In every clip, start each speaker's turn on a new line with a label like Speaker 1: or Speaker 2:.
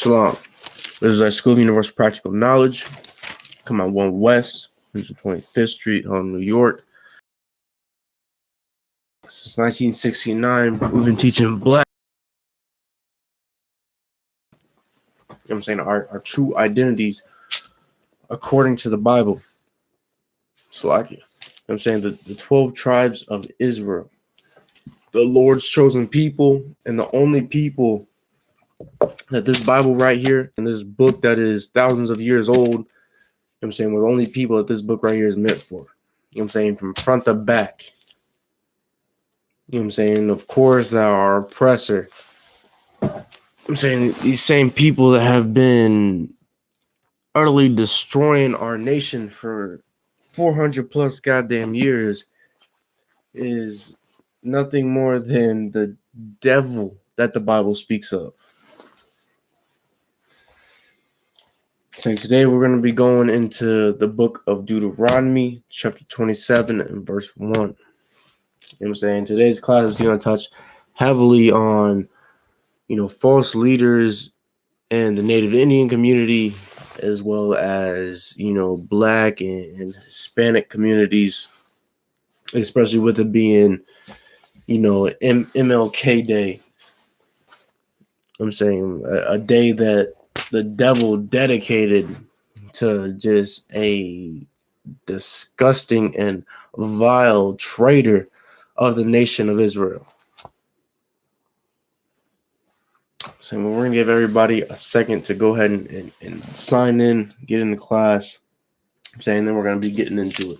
Speaker 1: Shalom. This is our School of Universal Practical Knowledge. Come on, 1 West, 125th Street, New York. Since 1969, we've been teaching black. You know what I'm saying? Our true identities according to the Bible. Slakia. You know what I'm saying? The 12 tribes of Israel. The Lord's chosen people and the only people that this Bible right here and this book that is thousands of years old, you know what I'm saying, we're the only people that this book right here is meant for. You know what I'm saying? From front to back. You know what I'm saying? Of course, our oppressor. I'm saying these same people that have been utterly destroying our nation for 400 plus goddamn years is nothing more than the devil that the Bible speaks of. So today we're going to be going into the book of Deuteronomy, chapter 27 and verse 1. You know what I'm saying? Today's class is going to touch heavily on, false leaders in the Native Indian community, as well as, Black and Hispanic communities, especially with it being, MLK Day. I'm saying a day that the devil dedicated to just a disgusting and vile traitor of the nation of Israel. So we're going to give everybody a second to go ahead and sign in, get in the class. I'm saying then we're going to be getting into it.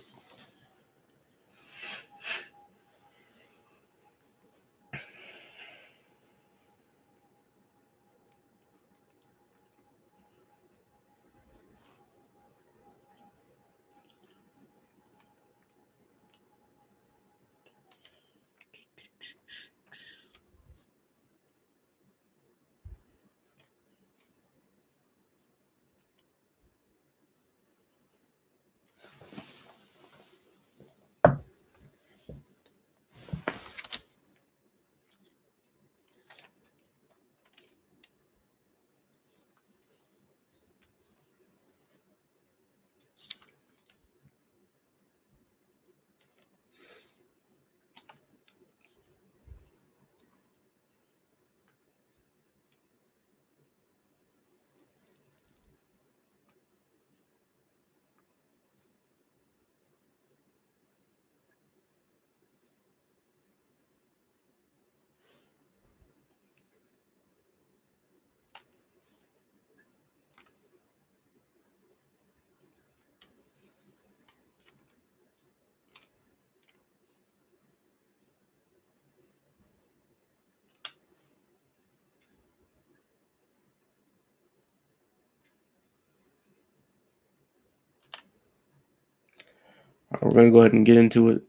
Speaker 1: We're going to go ahead and get into it.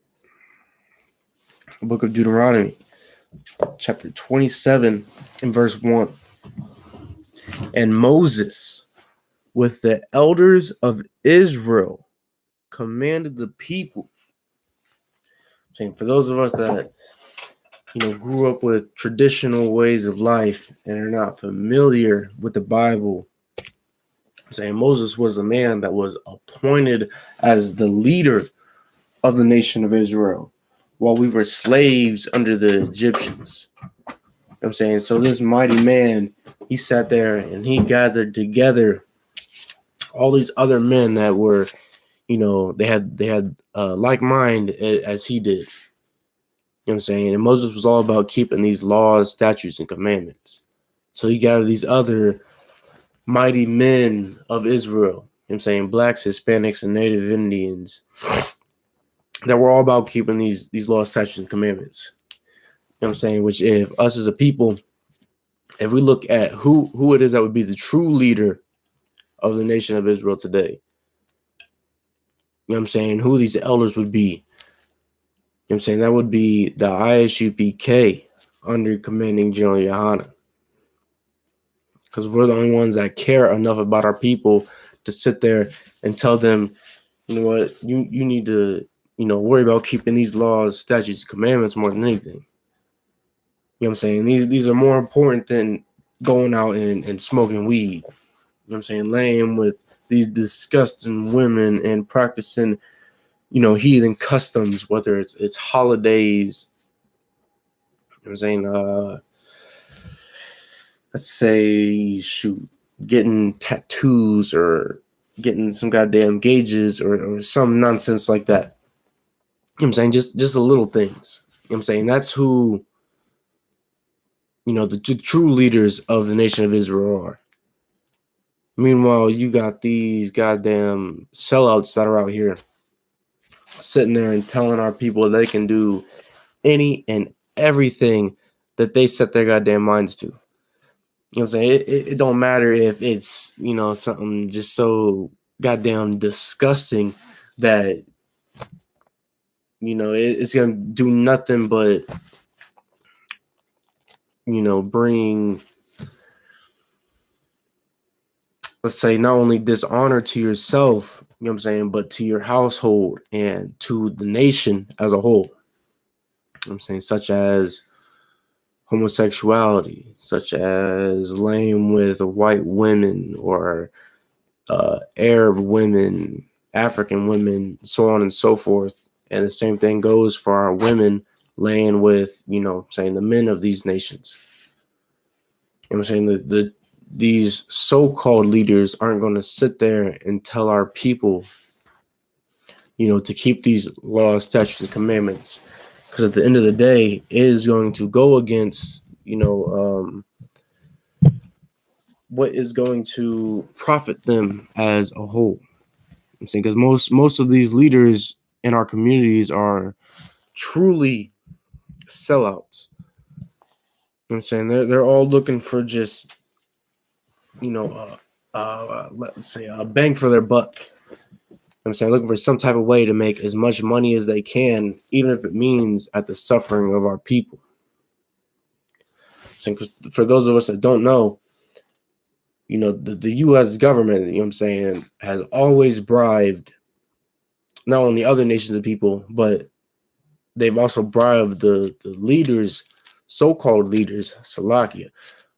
Speaker 1: The book of Deuteronomy, chapter 27 and verse 1. And Moses, with the elders of Israel, commanded the people. Saying for those of us that, grew up with traditional ways of life and are not familiar with the Bible, saying Moses was a man that was appointed as the leader of the nation of Israel while we were slaves under the Egyptians. You know what I'm saying? So this mighty man, he sat there and he gathered together all these other men that were, they had like mind as he did. You know what I'm saying? And Moses was all about keeping these laws, statutes, and commandments. So he gathered these other mighty men of Israel, you know what I'm saying, Blacks, Hispanics, and Native Indians that were all about keeping these laws, statutes, and commandments. You know what I'm saying? Which if us as a people, if we look at who it is that would be the true leader of the nation of Israel today, you know what I'm saying, who these elders would be. You know what I'm saying? That would be the I.S.U.P.K under commanding GEN.YAHANNA. Because we're the only ones that care enough about our people to sit there and tell them, you know what, you need to, worry about keeping these laws, statutes, commandments more than anything. You know what I'm saying? These are more important than going out and smoking weed. You know what I'm saying? Laying with these disgusting women and practicing, heathen customs, whether it's holidays. You know what I'm saying? Let's say, shoot, getting tattoos or getting some goddamn gauges or some nonsense like that. You know what I'm saying? Just the little things. You know what I'm saying? That's who, the true leaders of the nation of Israel are. Meanwhile, you got these goddamn sellouts that are out here sitting there and telling our people they can do any and everything that they set their goddamn minds to. You know what I'm saying? It don't matter if it's, something just so goddamn disgusting that, it's going to do nothing but, bring, let's say, not only dishonor to yourself, you know what I'm saying, but to your household and to the nation as a whole. You know what I'm saying? Such as homosexuality, such as laying with white women or Arab women, African women, so on and so forth. And the same thing goes for our women laying with, saying the men of these nations. You know what I'm saying? These so-called leaders aren't going to sit there and tell our people, to keep these laws, statutes, and commandments. Because at the end of the day, it is going to go against, what is going to profit them as a whole. I'm saying because most of these leaders in our communities are truly sellouts. You know what I'm saying? They're all looking for just, let's say a bang for their buck. You know what I'm saying? Looking for some type of way to make as much money as they can, even if it means at the suffering of our people. So for those of us that don't know, the U.S. government, you know what I'm saying, has always bribed not only other nations of people, but they've also bribed the leaders, so-called leaders, Salakia,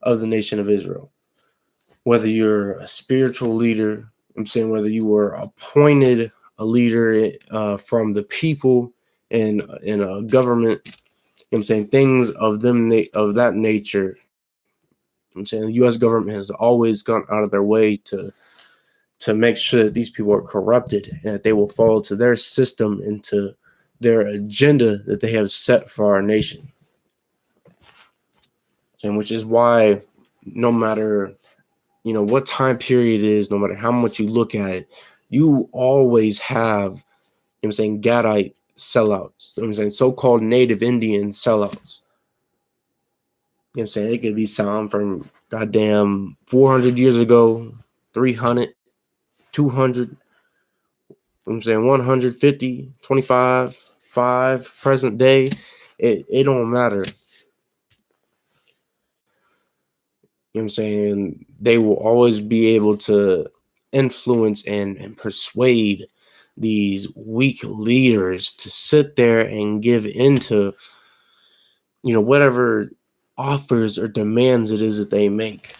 Speaker 1: of the nation of Israel. Whether you're a spiritual leader, I'm saying whether you were appointed a leader from the people in a government, I'm saying things of that nature. I'm saying the U.S. government has always gone out of their way to make sure that these people are corrupted and that they will fall to their system and to their agenda that they have set for our nation. And which is why no matter, what time period it is, no matter how much you look at it, you always have, Gadite sellouts. I'm saying so-called native Indian sellouts. You know what I'm saying? It could be some from goddamn 400 years ago, 300, 200. I'm saying 150, 25, 5, present day. It don't matter. You know what I'm saying? They will always be able to influence and persuade these weak leaders to sit there and give into, whatever offers or demands it is that they make.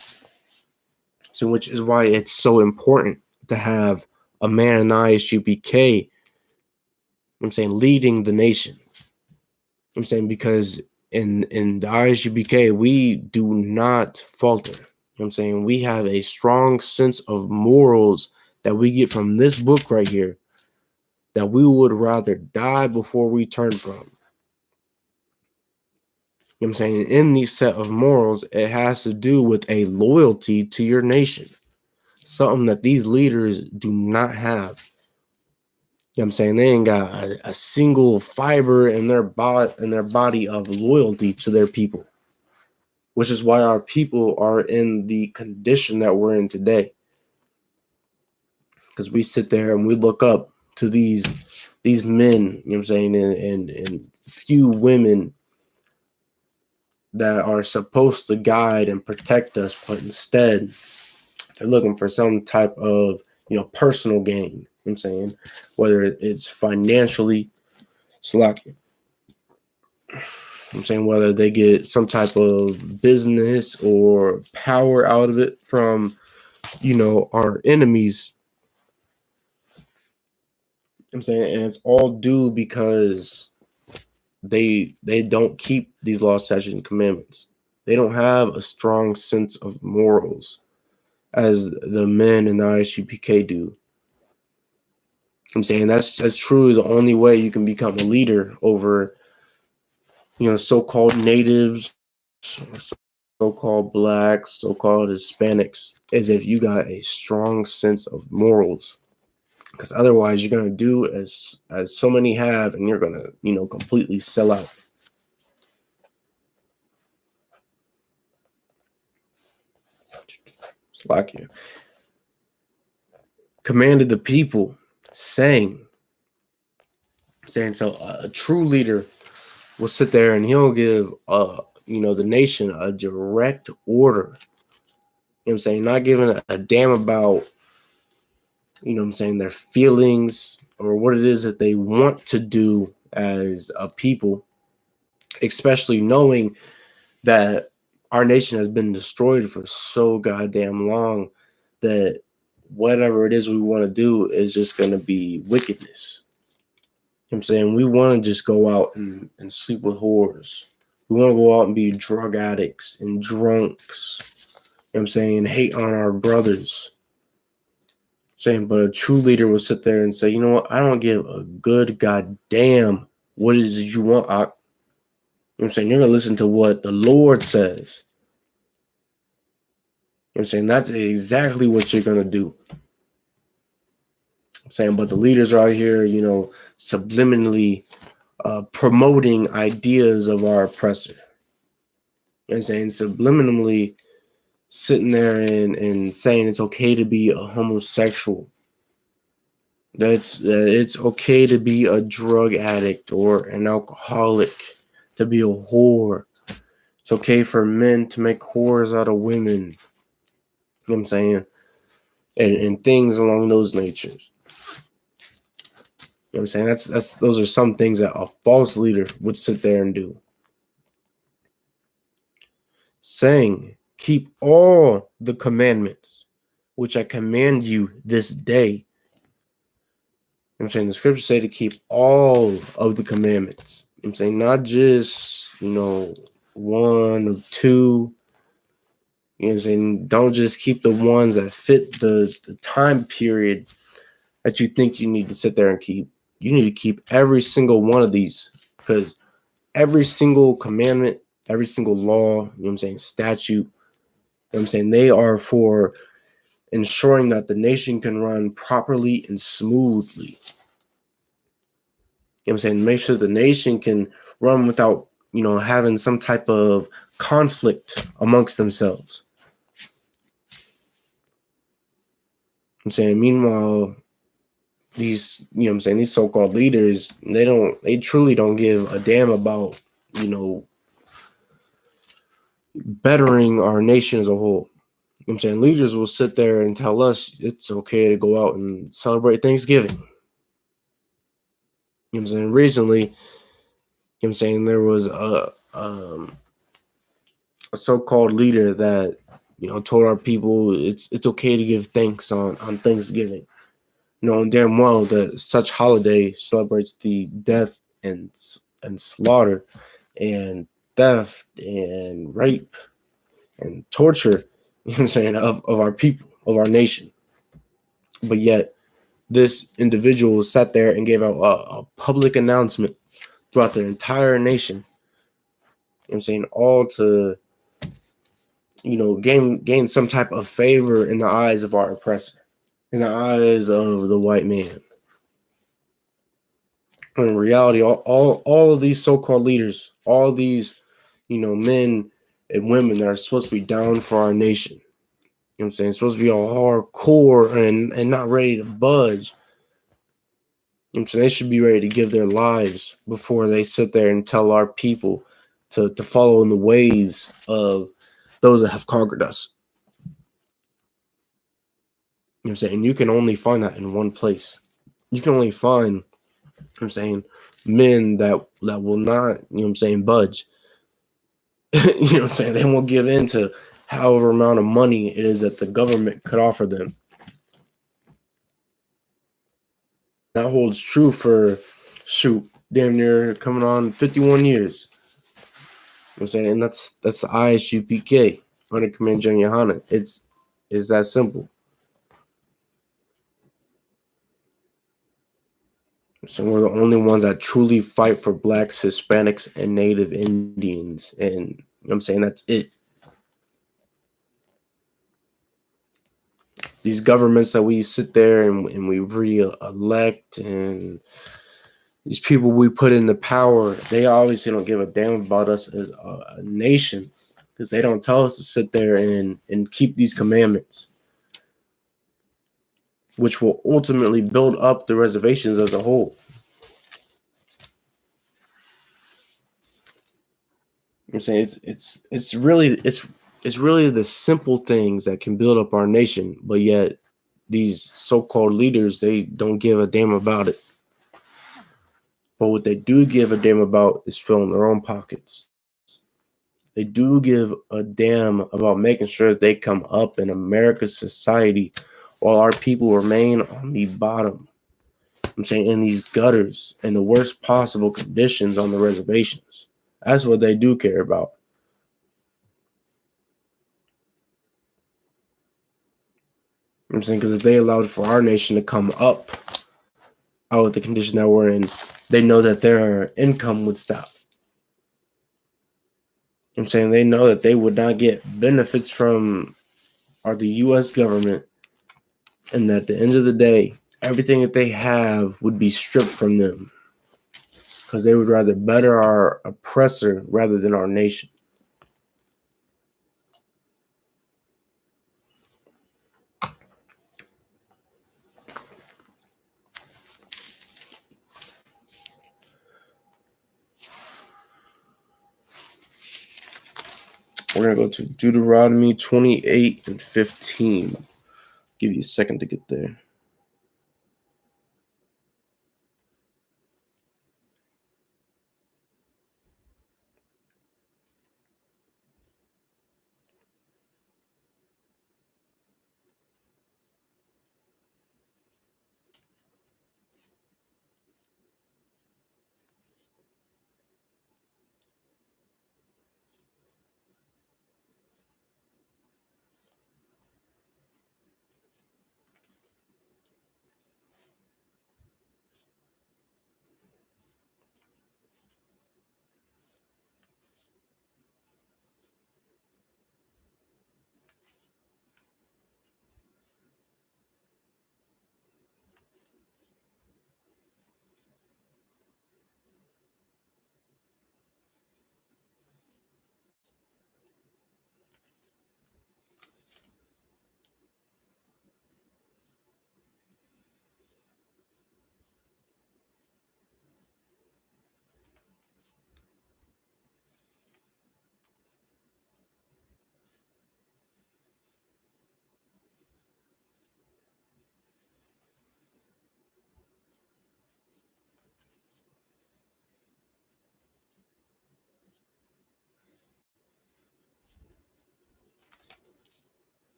Speaker 1: So, which is why it's so important to have a man in I.S.U.P.K, I'm saying, leading the nation. I'm saying because in the I.S.U.P.K, we do not falter. You know what I'm saying? We have a strong sense of morals that we get from this book right here that we would rather die before we turn from. You know what I'm saying? In these set of morals, it has to do with a loyalty to your nation, something that these leaders do not have. You know what I'm saying? They ain't got a single fiber in their body of loyalty to their people, which is why our people are in the condition that we're in today. Because we sit there and we look up to these men, you know what I'm saying, and few women that are supposed to guide and protect us, but instead they're looking for some type of, personal gain. You know what I'm saying? Whether it's financially, Slovakia. I'm saying whether they get some type of business or power out of it from, our enemies. I'm saying, and it's all due because they don't keep these laws, statutes, and commandments. They don't have a strong sense of morals as the men in the I.S.U.P.K do. I'm saying that's truly the only way you can become a leader over, so-called natives, so-called blacks, so-called Hispanics, is if you got a strong sense of morals. Because otherwise you're gonna do as so many have, and you're gonna, completely sell out. Slovakia commanded the people, saying, so a true leader will sit there and he'll give the nation a direct order. I'm saying, not giving a damn about, their feelings or what it is that they want to do as a people, especially knowing that our nation has been destroyed for so goddamn long that whatever it is we want to do is just going to be wickedness. I'm saying, we want to just go out and sleep with whores. We want to go out and be drug addicts and drunks. I'm saying, hate on our brothers. But a true leader will sit there and say, you know what? I don't give a good goddamn what it is you want. I'm saying, you're going to listen to what the Lord says. I'm saying, that's exactly what you're going to do. I'm saying, but the leaders are out here, subliminally promoting ideas of our oppressor. I'm saying, subliminally sitting there and saying it's okay to be a homosexual. That it's okay to be a drug addict or an alcoholic, to be a whore. It's okay for men to make whores out of women. You know what I'm saying? And things along those natures. You know what I'm saying? Those are some things that a false leader would sit there and do. Saying, keep all the commandments which I command you this day. I'm saying, the scriptures say to keep all of the commandments. I'm saying, not just, one or two. You know what I'm saying? Don't just keep the ones that fit the time period that you think you need to sit there and keep. You need to keep every single one of these, because every single commandment, every single law, statute, they are for ensuring that the nation can run properly and smoothly. Make sure the nation can run without, having some type of conflict amongst themselves. Meanwhile, these, these so-called leaders, they truly don't give a damn about, bettering our nation as a whole. Leaders will sit there and tell us it's okay to go out and celebrate Thanksgiving. Recently, there was a so-called leader that, told our people it's okay to give thanks on Thanksgiving, knowing damn well that such holiday celebrates the death and slaughter and theft and rape and torture, of our people, of our nation. But yet this individual sat there and gave out a public announcement throughout the entire nation, all to, gain some type of favor in the eyes of our oppressor, in the eyes of the white man. When in reality, all of these so-called leaders, all these, men and women that are supposed to be down for our nation, supposed to be all hardcore and not ready to budge. They should be ready to give their lives before they sit there and tell our people to follow in the ways of those that have conquered us. You can only find that in one place. You can only find, men that will not, budge. You know what I'm saying? They won't give in to however amount of money it is that the government could offer them. That holds true for, shoot, damn near coming on 51 years. You know what I'm saying? And that's the I.S.U.P.K. under Command GEN.YAHANNA. It's that simple. So we're the only ones that truly fight for blacks, Hispanics, and Native Indians. And you know what I'm saying? That's it. These governments that we sit there and we re-elect, and these people we put into power, they obviously don't give a damn about us as a nation, because they don't tell us to sit there and keep these commandments, which will ultimately build up the reservations as a whole. I'm saying it's really the simple things that can build up our nation, but yet these so-called leaders, they don't give a damn about it. But what they do give a damn about is filling their own pockets. They do give a damn about making sure that they come up in America's society while our people remain on the bottom. I'm saying in these gutters, in the worst possible conditions on the reservations. That's what they do care about. I'm saying, because if they allowed for our nation to come up out of the condition that we're in, they know that their income would stop. I'm saying they know that they would not get benefits from the U.S. government, and that at the end of the day, everything that they have would be stripped from them, because they would rather better our oppressor rather than our nation. We're going to go to Deuteronomy 28 and 15. Give you a second to get there.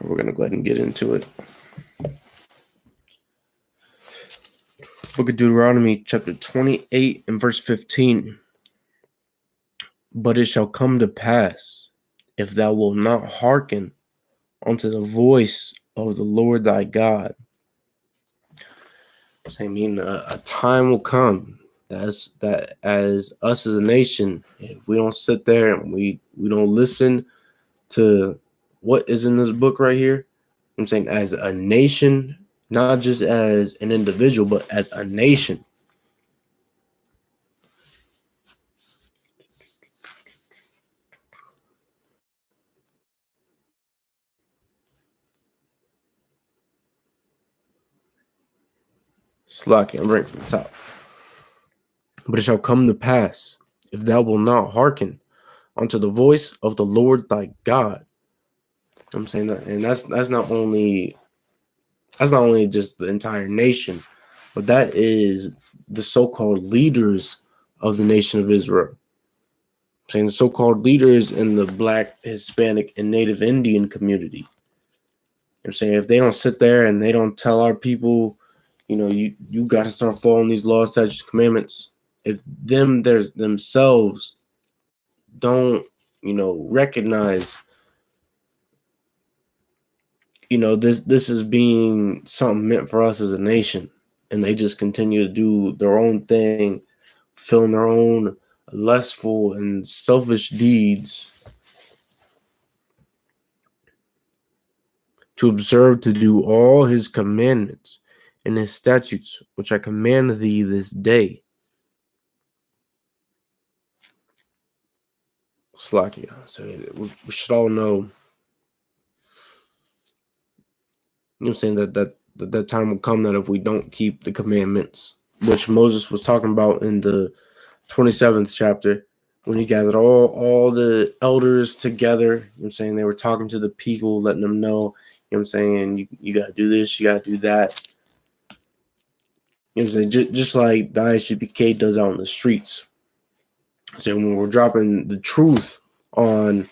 Speaker 1: We're going to go ahead and get into it. Book of Deuteronomy, chapter 28 and verse 15. But it shall come to pass, if thou wilt not hearken unto the voice of the Lord thy God. I mean, a time will come that as us as a nation, if we don't sit there and we don't listen to what is in this book right here, I'm saying as a nation, not just as an individual, but as a nation. Slack it, I'm right from the top. But it shall come to pass, if thou wilt not hearken unto the voice of the Lord thy God. I'm saying that, and that's not only just the entire nation, but that is the so-called leaders of the nation of Israel. I'm saying the so-called leaders in the Black, Hispanic, and Native Indian community. I'm saying if they don't sit there and they don't tell our people, you got to start following these laws, statutes, commandments. If there's themselves don't, recognize, this is being something meant for us as a nation, and they just continue to do their own thing, fulfilling their own lustful and selfish deeds, to observe to do all his commandments and his statutes, which I command thee this day. Slakia. So we should all know, I'm saying that time will come that if we don't keep the commandments, which Moses was talking about in the 27th chapter, when he gathered all the elders together, I'm saying they were talking to the people, letting them know, I'm saying, you got to do this, you got to do that. I'm saying, just like the I.S.U.P.K does out in the streets. So when we're dropping the truth on,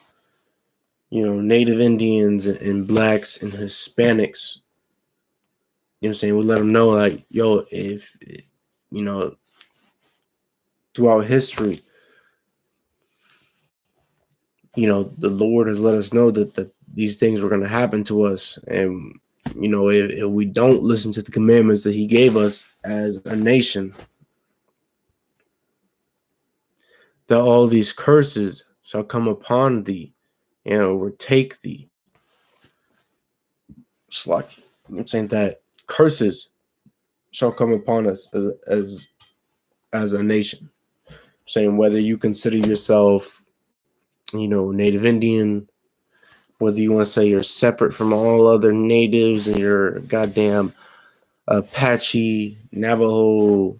Speaker 1: Native Indians and Blacks and Hispanics, I'm saying, we let them know, like, yo, if, throughout history, the Lord has let us know that these things were going to happen to us. And, if we don't listen to the commandments that he gave us as a nation, that all these curses shall come upon thee and overtake thee. It's like, I'm saying that curses shall come upon us as a nation. I'm saying whether you consider yourself, Native Indian, whether you want to say you're separate from all other natives and you're goddamn Apache, Navajo,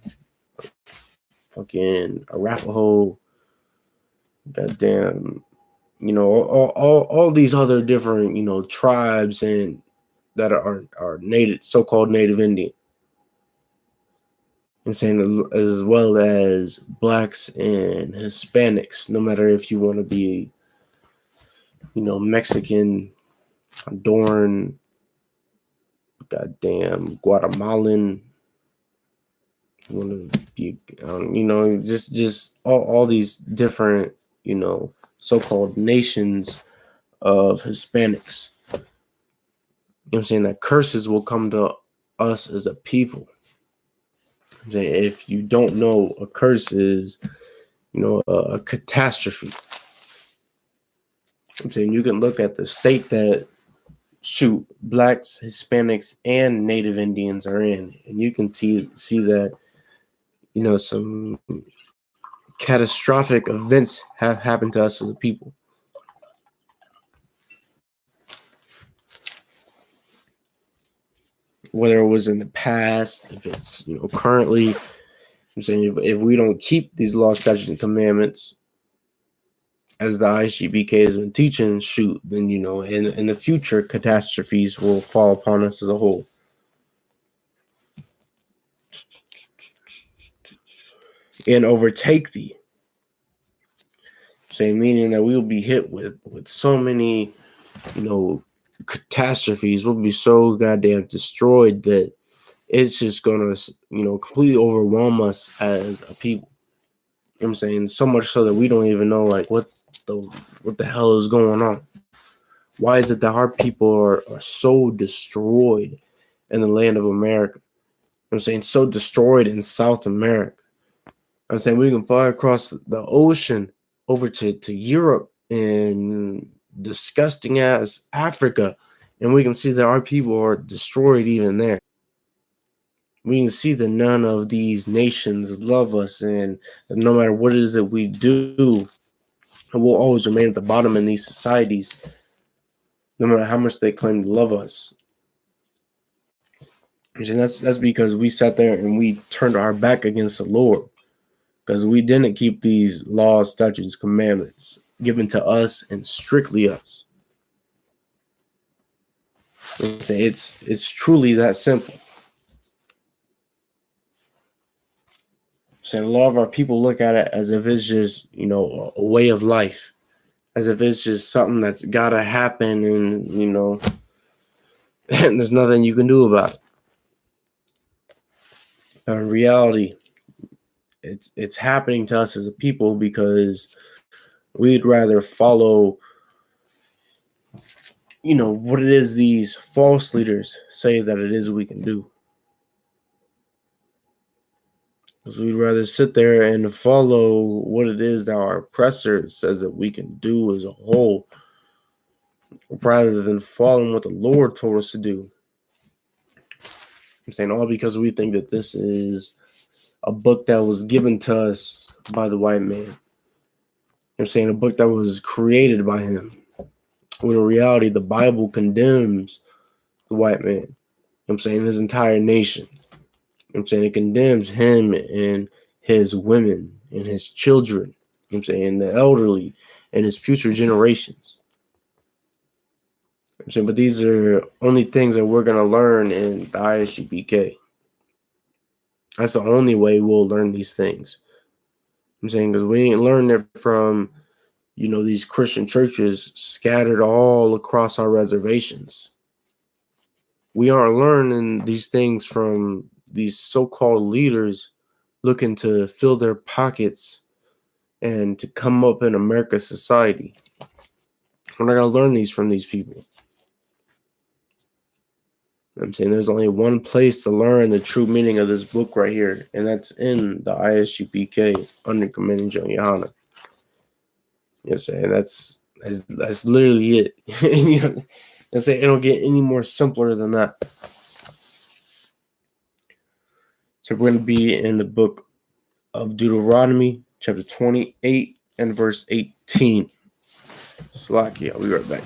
Speaker 1: fucking Arapaho, goddamn, all these other different, tribes and that are native, so-called Native Indian. I'm saying as well as Blacks and Hispanics, no matter if you want to be, Mexican, Honduran, goddamn Guatemalan, you want to be, just all these different, so-called nations of Hispanics. I'm saying that curses will come to us as a people. I'm saying if you don't know, a curse is, a catastrophe. I'm saying you can look at the state that Blacks, Hispanics, and Native Indians are in, and you can see that, some catastrophic events have happened to us as a people. Whether it was in the past, if it's, currently, I'm saying if we don't keep these laws, statutes, and commandments as the I.S.U.P.K has been teaching, then, in the future, catastrophes will fall upon us as a whole. And overtake thee. Saying, meaning that we will be hit with so many, catastrophes. We'll be so goddamn destroyed that it's just gonna, completely overwhelm us as a people. what I'm saying? So much so that we don't even know like what the hell is going on. Why is it that our people are so destroyed in the land of America? I'm saying so destroyed in South America. I'm saying we can fly across the ocean over to Europe and disgusting ass Africa, and we can see that our people are destroyed even there. We can see that none of these nations love us, and no matter what it is that we do, we'll always remain at the bottom in these societies, no matter how much they claim to love us. And that's because we sat there and we turned our back against the Lord, because we didn't keep these laws, statutes, commandments given to us and strictly us. It's truly that simple. So a lot of our people look at it as if it's just, a way of life, as if it's just something that's gotta happen, and and there's nothing you can do about it. But in reality, it's happening to us as a people because we'd rather follow, what it is these false leaders say that it is we can do. Because we'd rather sit there and follow what it is that our oppressor says that we can do as a whole, rather than following what the Lord told us to do. I'm saying all because we think that this is a book that was given to us by the white man. I'm saying a book that was created by him. When in reality, the Bible condemns the white man. I'm saying his entire nation. I'm saying it condemns him and his women and his children. I'm saying the elderly and his future generations. I'm saying, but these are only things that we're gonna learn in the I.S.U.P.K. That's the only way we'll learn these things. I'm saying because we ain't learned it from these Christian churches scattered all across our reservations. We aren't learning these things from these so-called leaders looking to fill their pockets and to come up in America's society. We're not going to learn these from these people. I'm saying there's only one place to learn the true meaning of this book right here, and that's in the I.S.U.P.K. under Commanding GEN.YAHANNA. I'm saying that's literally it. I'm saying it don't get any more simpler than that. So we're going to be in the book of Deuteronomy, chapter 28 and verse 18. Slacky, I'll be right back.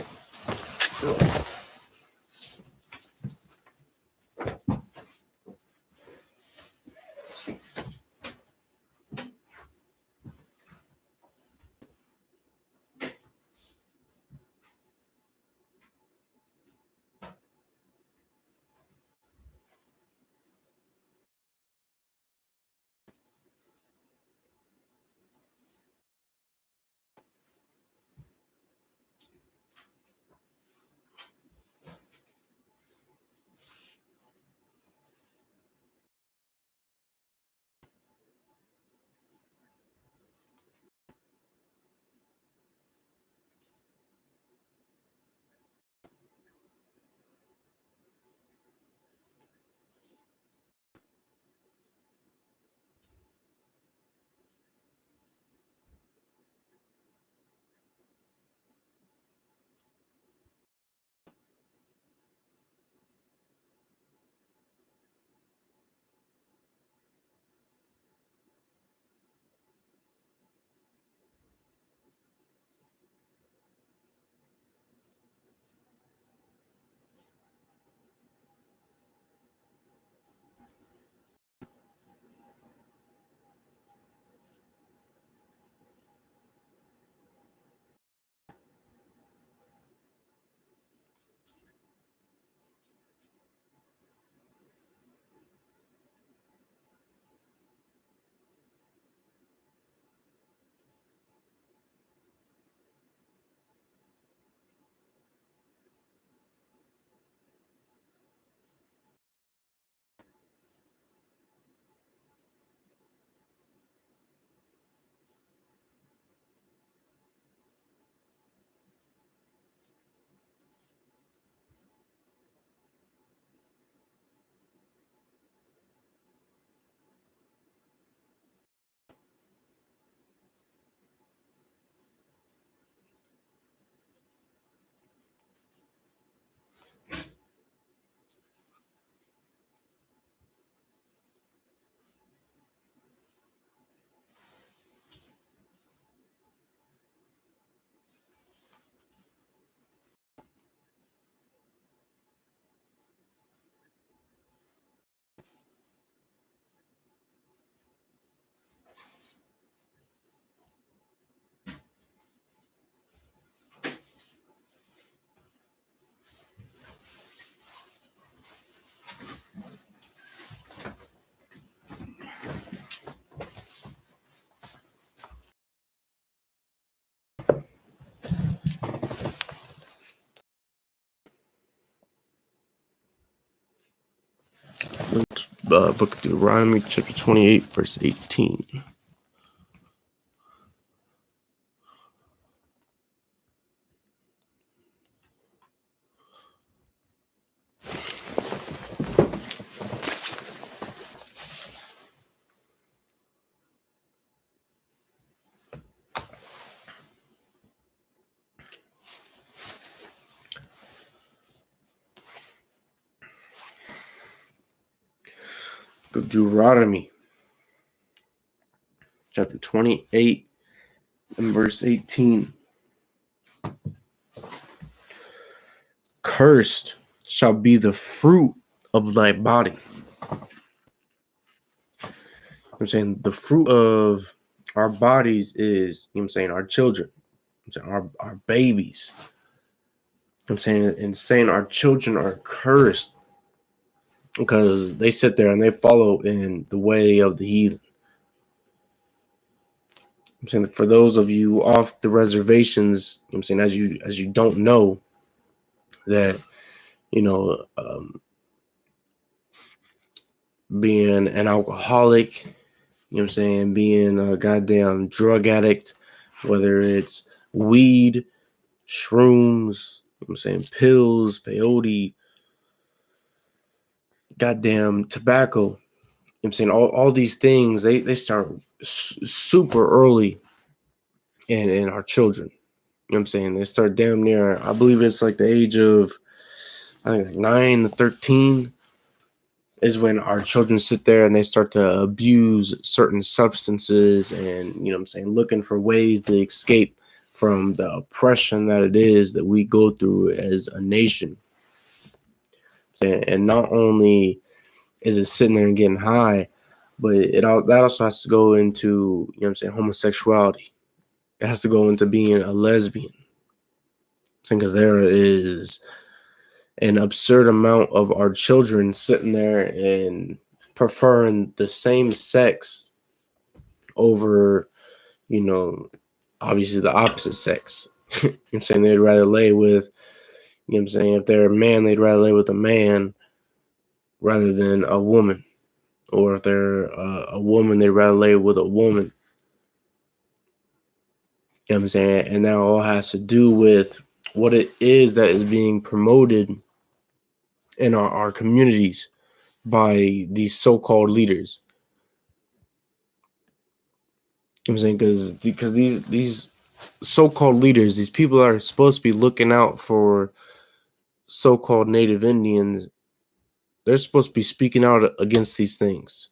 Speaker 1: Book of Deuteronomy, chapter 28, verse 18. Book of Deuteronomy, chapter 28, and verse 18. Cursed shall be the fruit of thy body. I'm saying the fruit of our bodies is, I'm saying, our children. I'm saying our babies. I'm saying our children are cursed because they sit there and they follow in the way of the heathen. I'm saying for those of you off the reservations, I'm saying as you don't know that, being an alcoholic, being a goddamn drug addict, whether it's weed, shrooms, pills, peyote, goddamn tobacco, all these things, they start super early in our children. They start damn near, I believe it's like the age of, I think, like 9 to 13 is when our children sit there and they start to abuse certain substances and, looking for ways to escape from the oppression that it is that we go through as a nation. And not only is it sitting there and getting high, but that also has to go into, homosexuality. It has to go into being a lesbian. Because there is an absurd amount of our children sitting there and preferring the same sex over, obviously the opposite sex. They'd rather lay with, if they're a man, they'd rather lay with a man rather than a woman. Or if they're a woman, they'd rather lay with a woman. And that all has to do with what it is that is being promoted in our communities by these so-called leaders. Because these so-called leaders, these people are supposed to be looking out for so-called Native Indians. They're supposed to be speaking out against these things.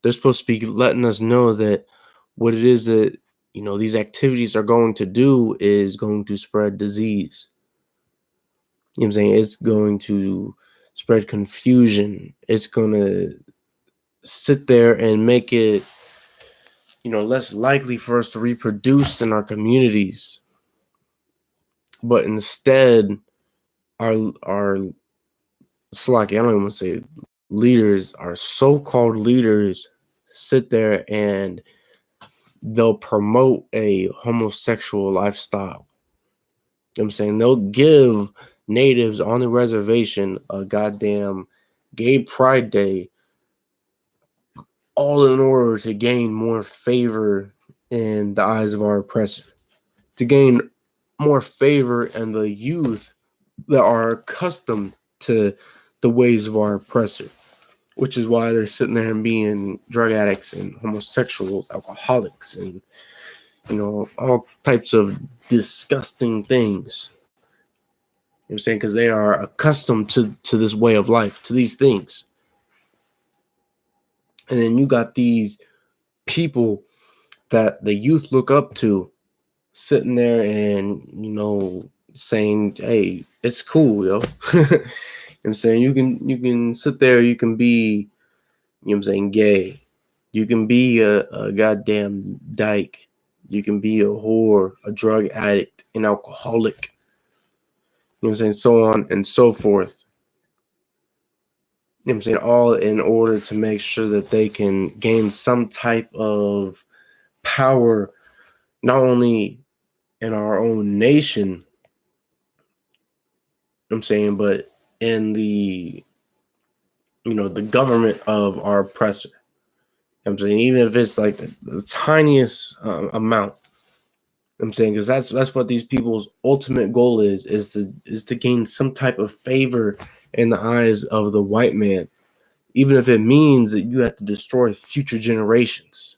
Speaker 1: They're supposed to be letting us know that what it is that, these activities are going to do is going to spread disease. It's going to spread confusion. It's going to sit there and make it, less likely for us to reproduce in our communities. But instead, our Slacky, I don't even want to say leaders, our so-called leaders sit there and they'll promote a homosexual lifestyle. They'll give natives on the reservation a goddamn gay pride day, all in order to gain more favor in the eyes of our oppressor, to gain more favor in the youth that are accustomed to the ways of our oppressor, which is why they're sitting there and being drug addicts and homosexuals, alcoholics, and all types of disgusting things. Because they are accustomed to this way of life, to these things. And then you got these people that the youth look up to sitting there and, saying, hey, it's cool, yo. You can sit there, you can be, gay. You can be a goddamn dyke. You can be a whore, a drug addict, an alcoholic. So on and so forth. All in order to make sure that they can gain some type of power, not only in our own nation, but in the the government of our oppressor. I'm saying, even if it's like the tiniest amount. I'm saying, because that's what these people's ultimate goal is to gain some type of favor in the eyes of the white man, even if it means that you have to destroy future generations,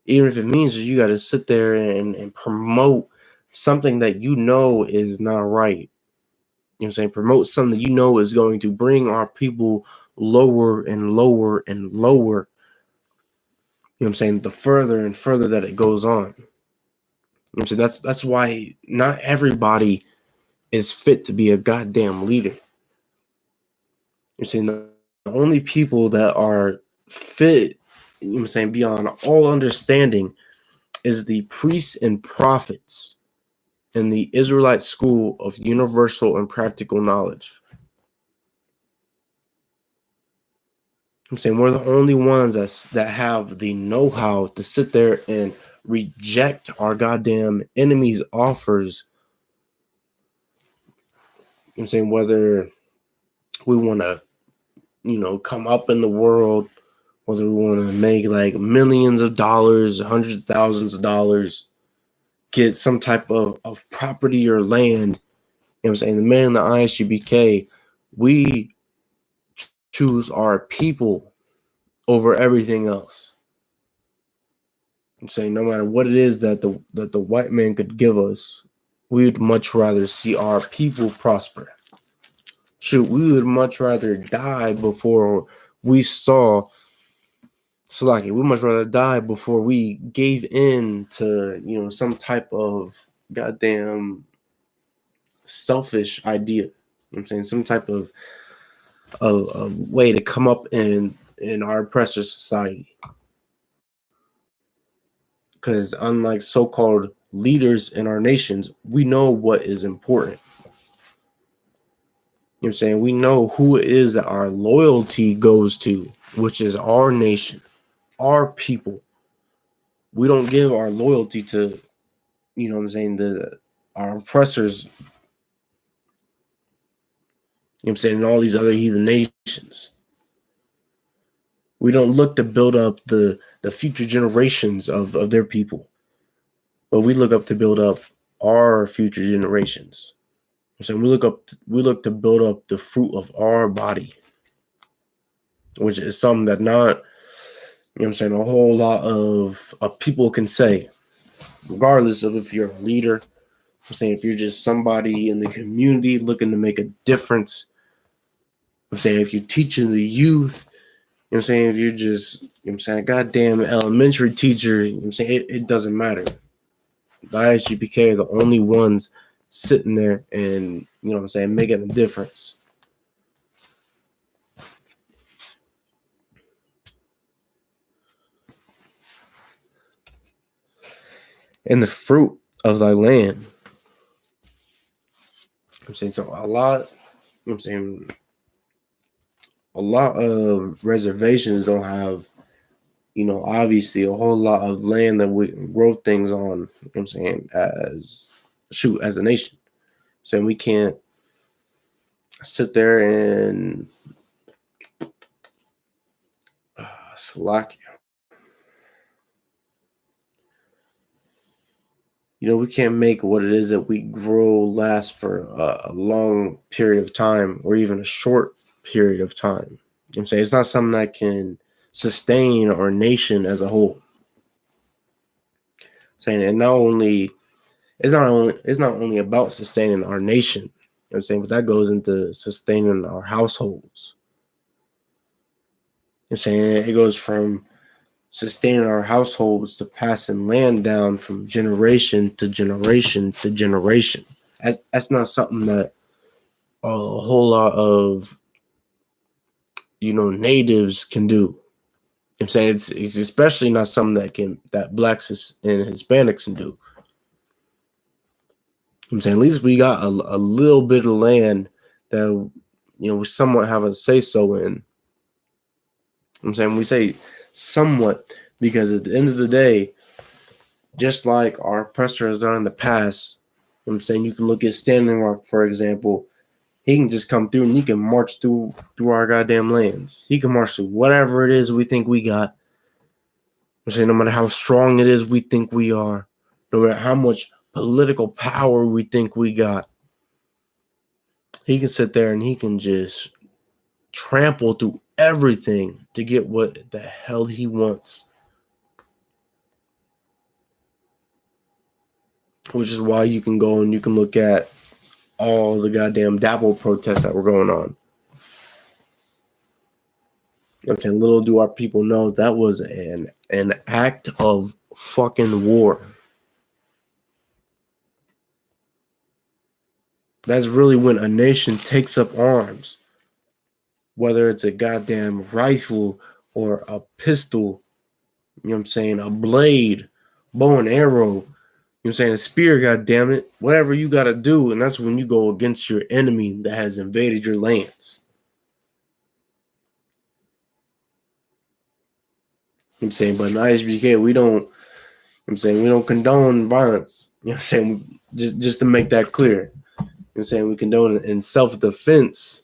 Speaker 1: even if it means that you got to sit there and promote something that is not right. You know what I'm saying? Promote something that is going to bring our people lower and lower and lower. You know what I'm saying? The further and further that it goes on. You know what I'm saying? That's why not everybody is fit to be a goddamn leader. You're saying the only people that are fit, you know what I'm saying, beyond all understanding is the priests and prophets in the Israelite school of universal and practical knowledge. I'm saying we're the only ones that have the know-how to sit there and reject our goddamn enemies' offers. I'm saying whether we want to, come up in the world, whether we want to make like millions of dollars, hundreds of thousands of dollars, get some type of property or land. You know what I'm saying? The men in the I.S.U.P.K, we choose our people over everything else. I'm saying no matter what it is that the white man could give us, we'd much rather see our people prosper. Shoot, we would much rather die before we saw Slaki. We'd much rather die before we gave in to, some type of goddamn selfish idea. You know what I'm saying? Some type of way to come up in our oppressor society. Because unlike so-called leaders in our nations, we know what is important. You know what I'm saying? We know who it is that our loyalty goes to, which is our nation, our people. We don't give our loyalty to, you know what I'm saying, our oppressors, you know what I'm saying, in all these other heathen nations. We don't look to build up the future generations of their people, but we look up to build up our future generations. So we look to build up the fruit of our body, which is something that not, you know what I'm saying, a whole lot of people can say, regardless of if you're a leader. I'm saying if you're just somebody in the community looking to make a difference. I'm saying if you're teaching the youth, you know what I'm saying, if you're just, you know what I'm saying, a goddamn elementary teacher, you know what I'm saying, it doesn't matter. The I.S.U.P.K are the only ones sitting there and, you know what I'm saying, making a difference. And the fruit of thy land. I'm saying so a lot, you know what I'm saying, a lot of reservations don't have, obviously a whole lot of land that we can grow things on, you know what I'm saying, as a nation. So we can't sit there and slack. We can't make what it is that we grow last for a long period of time or even a short period of time. You know what I'm saying? It's not something that can sustain our nation as a whole. Saying and not only it's not only about sustaining our nation, you know what I'm saying, but that goes into sustaining our households. You know what I'm saying it goes from sustaining our households to passing land down from generation to generation to generation. That's not something that a whole lot of natives can do. I'm saying it's especially not something that blacks and Hispanics can do. I'm saying at least we got a little bit of land that we somewhat have a say so in. I'm saying we say somewhat because at the end of the day, just like our oppressor has done in the past, I'm saying you can look at Standing Rock, for example. He can just come through and he can march through our goddamn lands. He can march through whatever it is we think we got. I'm saying no matter how strong it is we think we are, no matter how much political power we think we got, he can sit there and he can just trample through everything to get what the hell he wants. Which is why you can go and you can look at all the goddamn Dapple protests that were going on. I'm saying, little do our people know that was an act of fucking war. That's really when a nation takes up arms, whether it's a goddamn rifle or a pistol, you know what I'm saying, a blade, bow and arrow, you know what I'm saying, a spear, goddamn it, whatever you got to do. And that's when you go against your enemy that has invaded your lands. You know what I'm saying, but in I.S.U.P.K, we don't, I'm saying, we don't condone violence. You know what I'm saying? Just to make that clear. You know what I'm saying? We condone it in self-defense,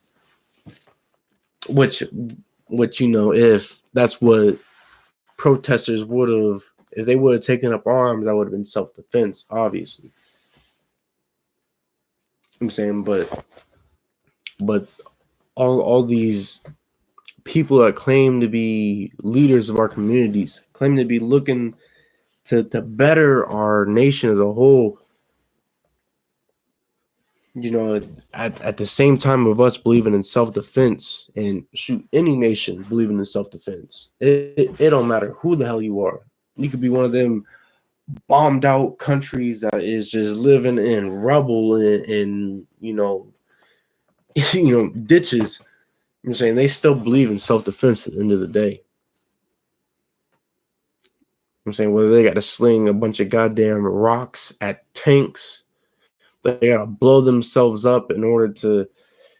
Speaker 1: which, you know, if that's what protesters would have, if they would have taken up arms, that would have been self-defense, obviously. You know what I'm saying, but all these people that claim to be leaders of our communities, claim to be looking to better our nation as a whole, you know, at the same time of us believing in self-defense, and shoot, any nation believing in self-defense, it don't matter who the hell you are. You could be one of them bombed out countries that is just living in rubble and you know ditches. I'm saying they still believe in self-defense at the end of the day. I'm saying whether they got to sling a bunch of goddamn rocks at tanks, they got to blow themselves up in order to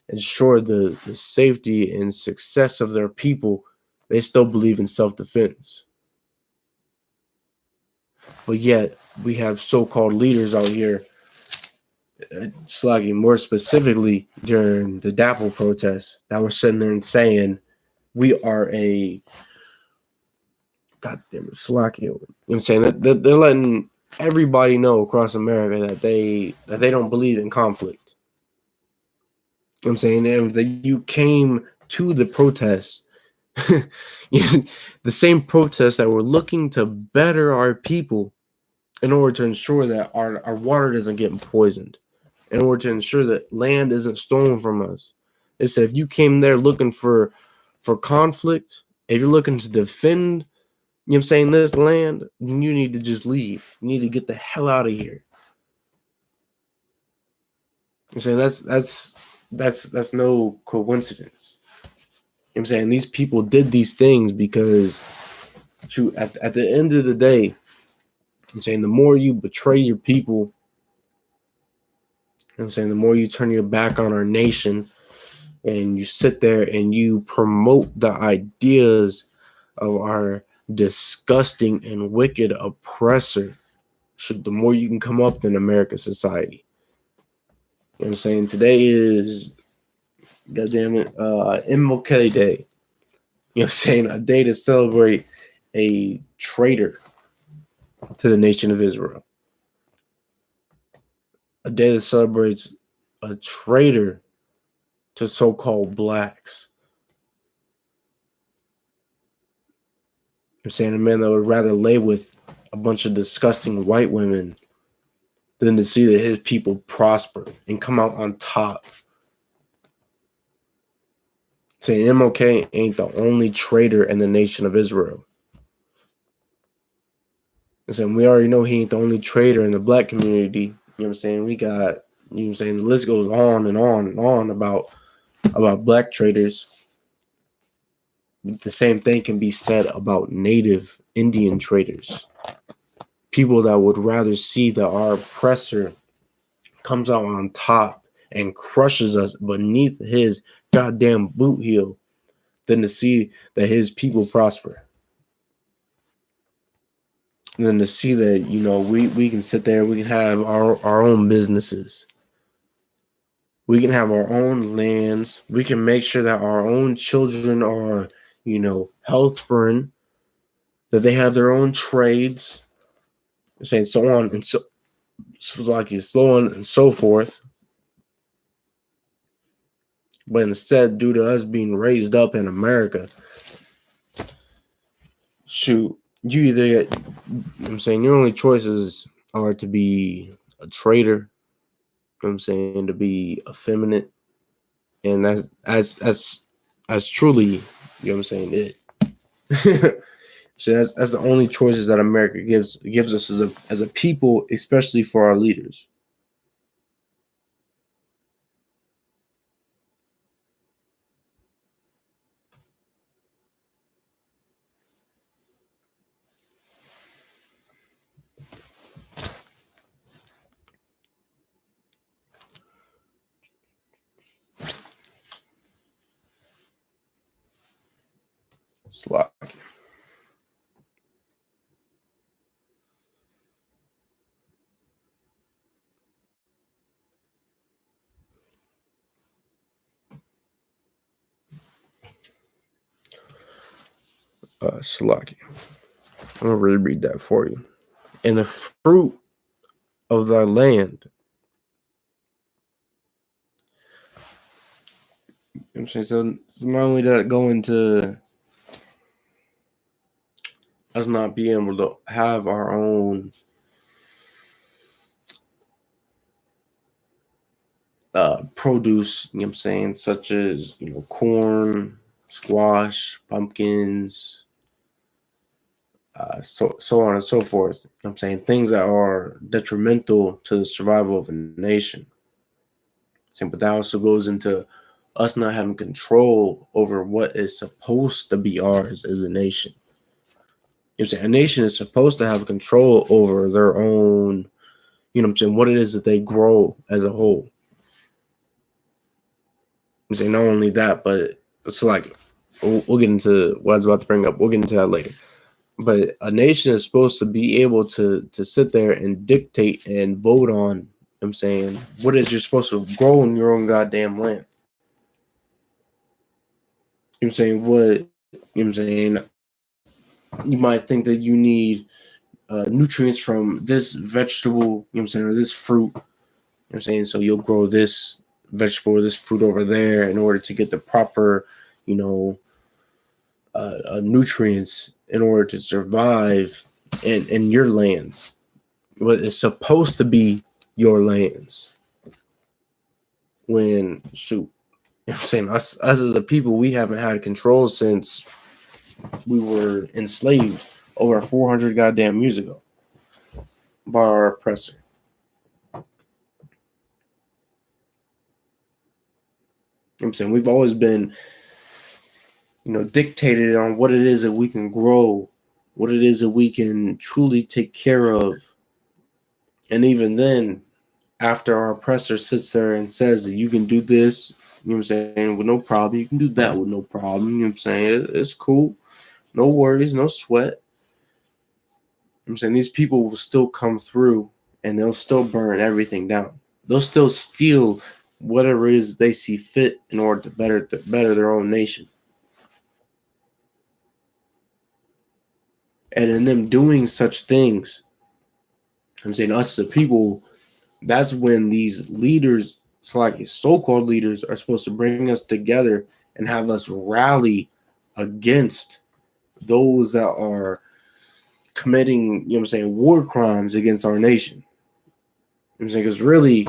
Speaker 1: ensure the safety and success of their people, they still believe in self-defense. But yet we have so-called leaders out here, slugging more specifically during the Dapple protests, that were sitting there and saying we are a goddamn slacking. You know what I'm saying? That they're letting everybody know across America that they don't believe in conflict. You know what I'm saying? And that you came to the protests, the same protests that were looking to better our people in order to ensure that our water doesn't get poisoned, in order to ensure that land isn't stolen from us. They said if you came there looking for conflict, if you're looking to defend, you know what I'm saying, this land, you need to just leave. You need to get the hell out of here. I'm saying that's no coincidence. You know what I'm saying, these people did these things because shoot, at the end of the day, I'm saying the more you betray your people, you know what I'm saying, the more you turn your back on our nation and you sit there and you promote the ideas of our disgusting and wicked oppressor, the more you can come up in American society. You know what I'm saying? Today is, goddamn it, MLK Day. You know what I'm saying? A day to celebrate a traitor to the nation of Israel. A day that celebrates a traitor to so-called blacks. I'm saying a man that would rather lay with a bunch of disgusting white women than to see that his people prosper and come out on top. Saying MLK ain't the only traitor in the nation of Israel. I'm saying we already know he ain't the only traitor in the black community. You know what I'm saying? We got, you know what I'm saying, the list goes on and on and on about black traitors. The same thing can be said about native Indian traitors. People that would rather see that our oppressor comes out on top and crushes us beneath his goddamn boot heel than to see that his people prosper. And then to see that, you know, we can sit there, we can have our own businesses. We can have our own lands. We can make sure that our own children are, health-burn, that they have their own trades, saying so on and so on and so forth. But instead, due to us being raised up in America, shoot, you either get, your only choices are to be a traitor, to be effeminate, and that's truly, it. So that's the only choices that America gives us as a people, especially for our leaders. Slack. Slack. I'm gonna reread that for you. And the fruit of thy land. So not only does it go into us not being able to have our own produce, such as corn, squash, pumpkins, so on and so forth. Things that are detrimental to the survival of a nation. But that also goes into us not having control over what is supposed to be ours as a nation. A nation is supposed to have control over their own, what it is that they grow as a whole. Not only that, but it's like we'll get into what I was about to bring up. We'll get into that later. But a nation is supposed to be able to sit there and dictate and vote on, what is you're supposed to grow in your own goddamn land. You might think that you need nutrients from this vegetable, or this fruit, so you'll grow this vegetable or this fruit over there in order to get the proper, nutrients in order to survive in your lands. What is supposed to be your lands. When us as a people, we haven't had control since we were enslaved over 400 goddamn years ago by our oppressor. We've always been, dictated on what it is that we can grow, what it is that we can truly take care of. And even then, after our oppressor sits there and says that you can do this, with no problem, you can do that with no problem, it's cool, no worries, no sweat. These people will still come through and they'll still burn everything down. They'll still steal whatever it is they see fit in order to better their own nation. And in them doing such things, us the people, that's when these leaders, so-called leaders, are supposed to bring us together and have us rally against those that are committing, war crimes against our nation. Because really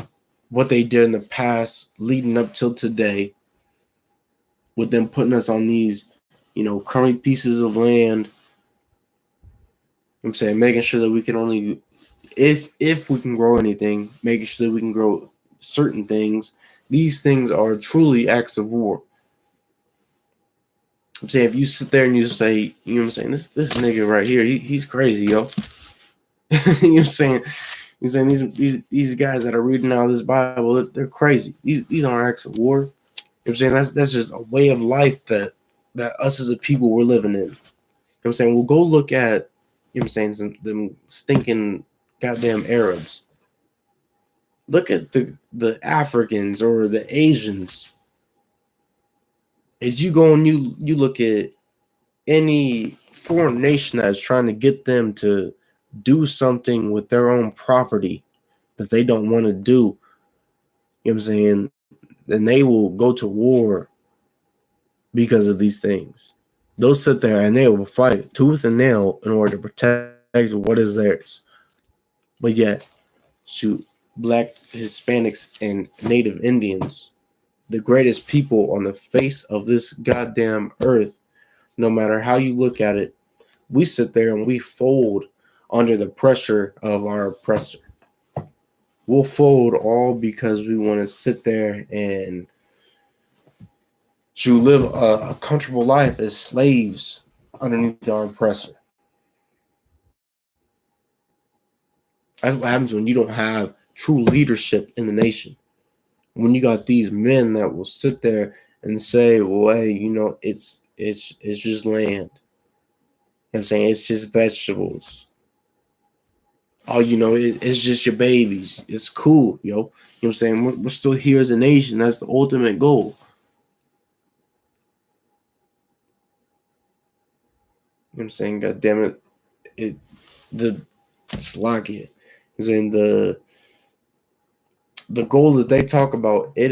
Speaker 1: what they did in the past leading up till today, with them putting us on these, current pieces of land, making sure that we can only, if we can grow anything, making sure that we can grow certain things. These things are truly acts of war. If you sit there and you say, this nigga right here, he's crazy, yo. You're saying these guys that are reading out this Bible, they're crazy. These aren't acts of war. That's just a way of life that us as a people we're living in. We'll go look at, them stinking goddamn Arabs. Look at the Africans or the Asians. As you go and you look at any foreign nation that's trying to get them to do something with their own property that they don't want to do, you know what I'm saying? Then they will go to war because of these things. They'll sit there and they will fight tooth and nail in order to protect what is theirs. But yet, shoot, black, Hispanics, and Native Indians, the greatest people on the face of this goddamn earth, no matter how you look at it, we sit there and we fold under the pressure of our oppressor. We'll fold all because we want to sit there and to live a comfortable life as slaves underneath our oppressor. That's what happens when you don't have true leadership in the nation. When you got these men that will sit there and say, well, hey, it's just land. You know what I'm saying? It's just vegetables. Oh, it's just your babies. It's cool, yo. You know what I'm saying? We're still here as a nation. That's the ultimate goal. You know what I'm saying? God damn it. It's like it. I'm saying the goal that they talk about, it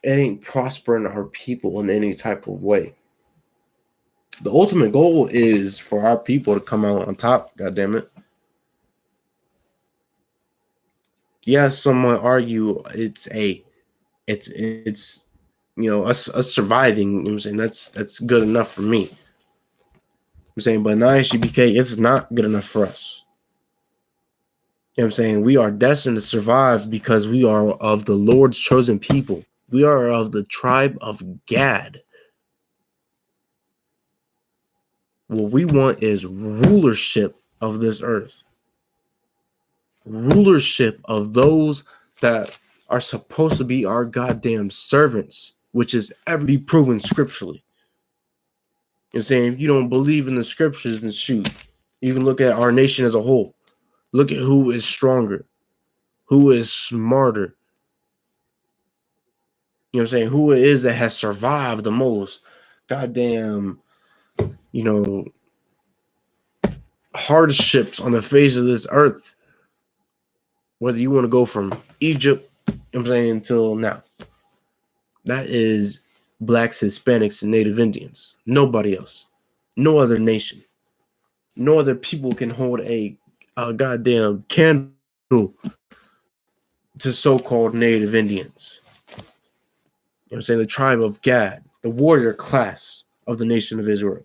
Speaker 1: ain't prospering our people in any type of way. The ultimate goal is for our people to come out on top, God damn it. Yes, some might argue it's us surviving, you know what I'm saying? That's good enough for me. I'm saying, but in I.S.U.P.K, it's not good enough for us. You know what I'm saying? We are destined to survive because we are of the Lord's chosen people. We are of the tribe of Gad. What we want is rulership of this earth. Rulership of those that are supposed to be our goddamn servants, which is ever be proven scripturally. You know what I'm saying? If you don't believe in the scriptures, then shoot. You can look at our nation as a whole. Look at who is stronger, who is smarter. You know what I'm saying? Who it is that has survived the most goddamn, hardships on the face of this earth. Whether you want to go from Egypt, you know what I'm saying, until now. That is blacks, Hispanics, and Native Indians. Nobody else. No other nation. No other people can hold a goddamn candle to so-called Native Indians. You know what I'm saying? The tribe of Gad, the warrior class of the nation of Israel.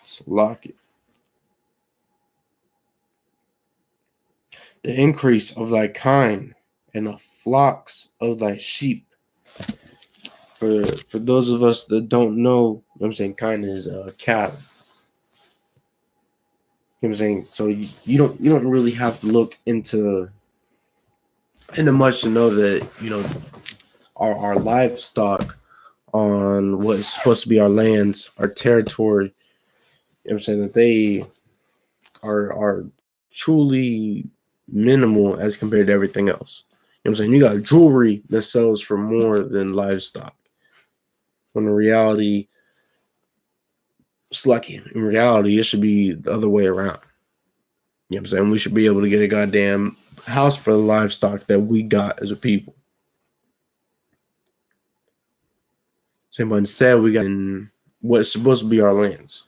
Speaker 1: So lock it. The increase of thy kind and the flocks of thy sheep. For those of us that don't know, what I'm saying, kind is cattle. You know what I'm saying? So you don't really have to look into much to know that, our livestock on what is supposed to be our lands, our territory, you know what I'm saying, that they are truly minimal as compared to everything else. You know what I'm saying? You got jewelry that sells for more than livestock. When in reality, it's lucky. In reality, it should be the other way around. You know what I'm saying? We should be able to get a goddamn house for the livestock that we got as a people. So, but instead, we got in what's supposed to be our lands.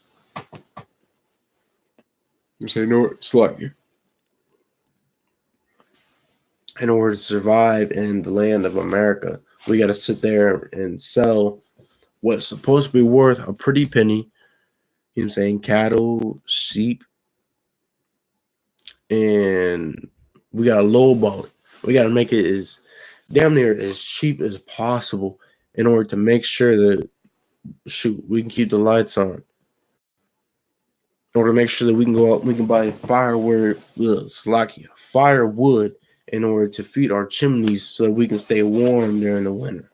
Speaker 1: You say, no, it's lucky. In order to survive in the land of America, we got to sit there and sell what's supposed to be worth a pretty penny. You know what I'm saying? Cattle, sheep, and we got to lowball it. We got to make it as damn near as cheap as possible in order to make sure that, we can keep the lights on. In order to make sure that we can go out, we can buy firewood in order to feed our chimneys so that we can stay warm during the winter.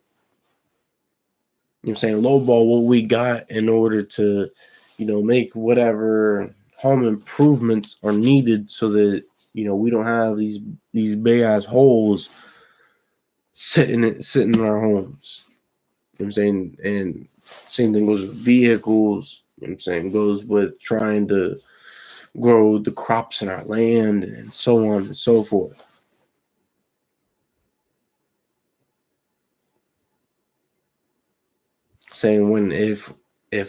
Speaker 1: You know what I'm saying? Lowball what we got in order to make whatever home improvements are needed so that we don't have these big ass holes sitting in our homes. You know what I'm saying? And same thing goes with vehicles. You know what I'm saying? Goes with trying to grow the crops in our land and so on and so forth. Saying when if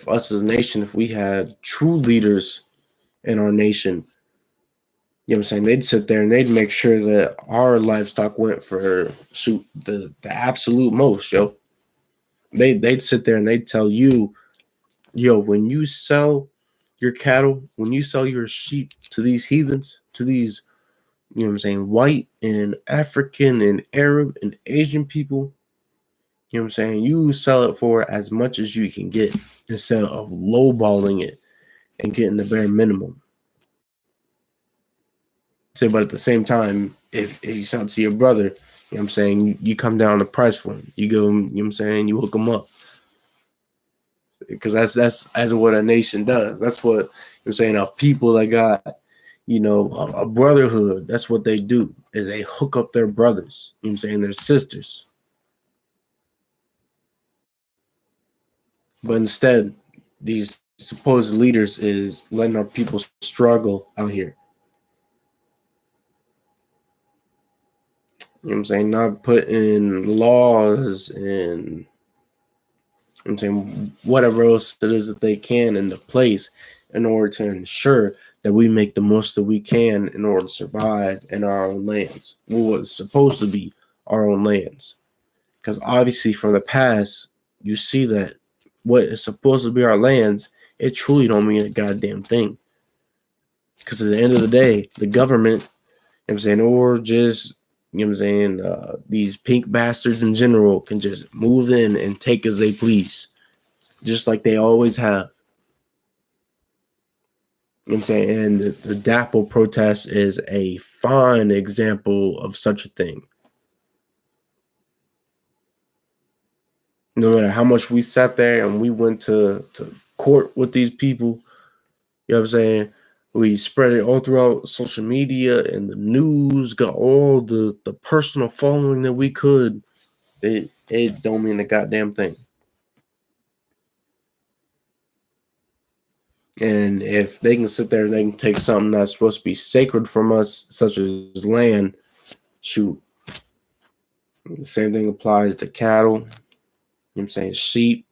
Speaker 1: us as a nation, if we had true leaders in our nation, you know what I'm saying, they'd sit there and they'd make sure that our livestock went for the absolute most, yo. They'd sit there and they'd tell you, yo, when you sell your cattle, when you sell your sheep to these heathens, to these, you know what I'm saying, white and African and Arab and Asian people, you know what I'm saying, you sell it for as much as you can get instead of lowballing it and getting the bare minimum. Say, but at the same time, if you sell it to your brother, you know what I'm saying, you come down the price for him. You go, you know what I'm saying, you hook him up. Because that's what a nation does. That's what I'm saying. Of people that got, a brotherhood. That's what they do. Is they hook up their brothers. You know what I'm saying, their sisters. But instead, these supposed leaders is letting our people struggle out here. You know what I'm saying? Not putting laws and I'm saying whatever else it is that they can into place in order to ensure that we make the most that we can in order to survive in our own lands. What's supposed to be our own lands. Because obviously from the past, you see that what is supposed to be our lands, it truly don't mean a goddamn thing. Because at the end of the day, the government, you know what I'm saying, or just, you know what I'm saying, these pink bastards in general can just move in and take as they please, just like they always have. You know what I'm saying? And the DAPL protest is a fine example of such a thing. No matter how much we sat there and we went to court with these people, you know what I'm saying? We spread it all throughout social media and the news, got all the personal following that we could. It don't mean a goddamn thing. And if they can sit there and they can take something that's supposed to be sacred from us, such as land, shoot. The same thing applies to cattle, you know what I'm saying, sheep.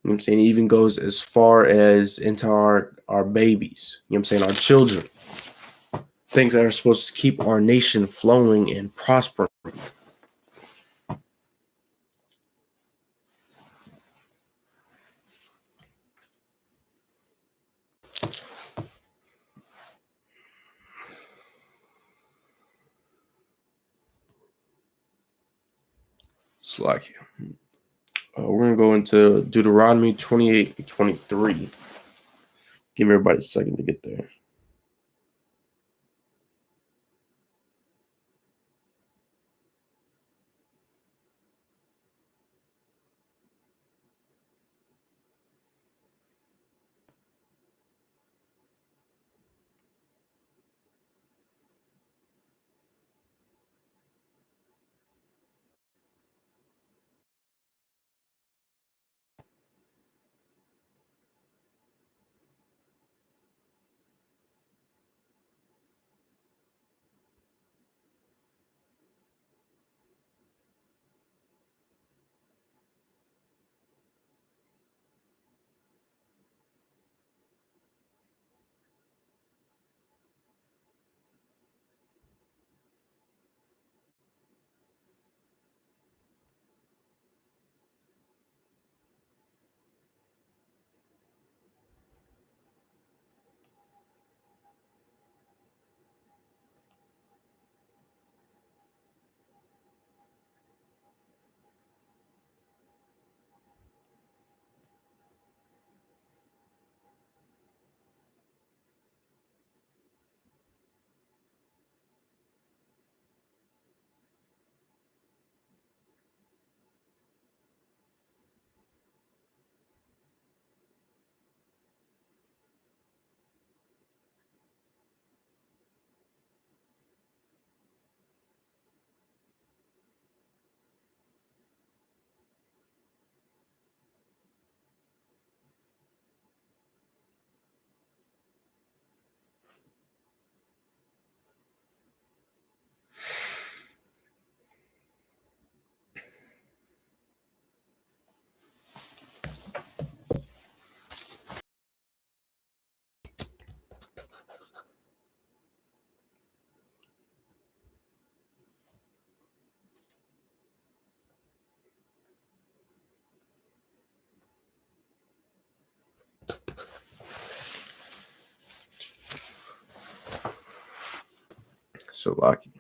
Speaker 1: You know what I'm saying? It even goes as far as into our babies, you know what I'm saying, our children. Things that are supposed to keep our nation flowing and prospering. It's like we're going to go into Deuteronomy 28 and 23. Give everybody a second to get there. Salaki.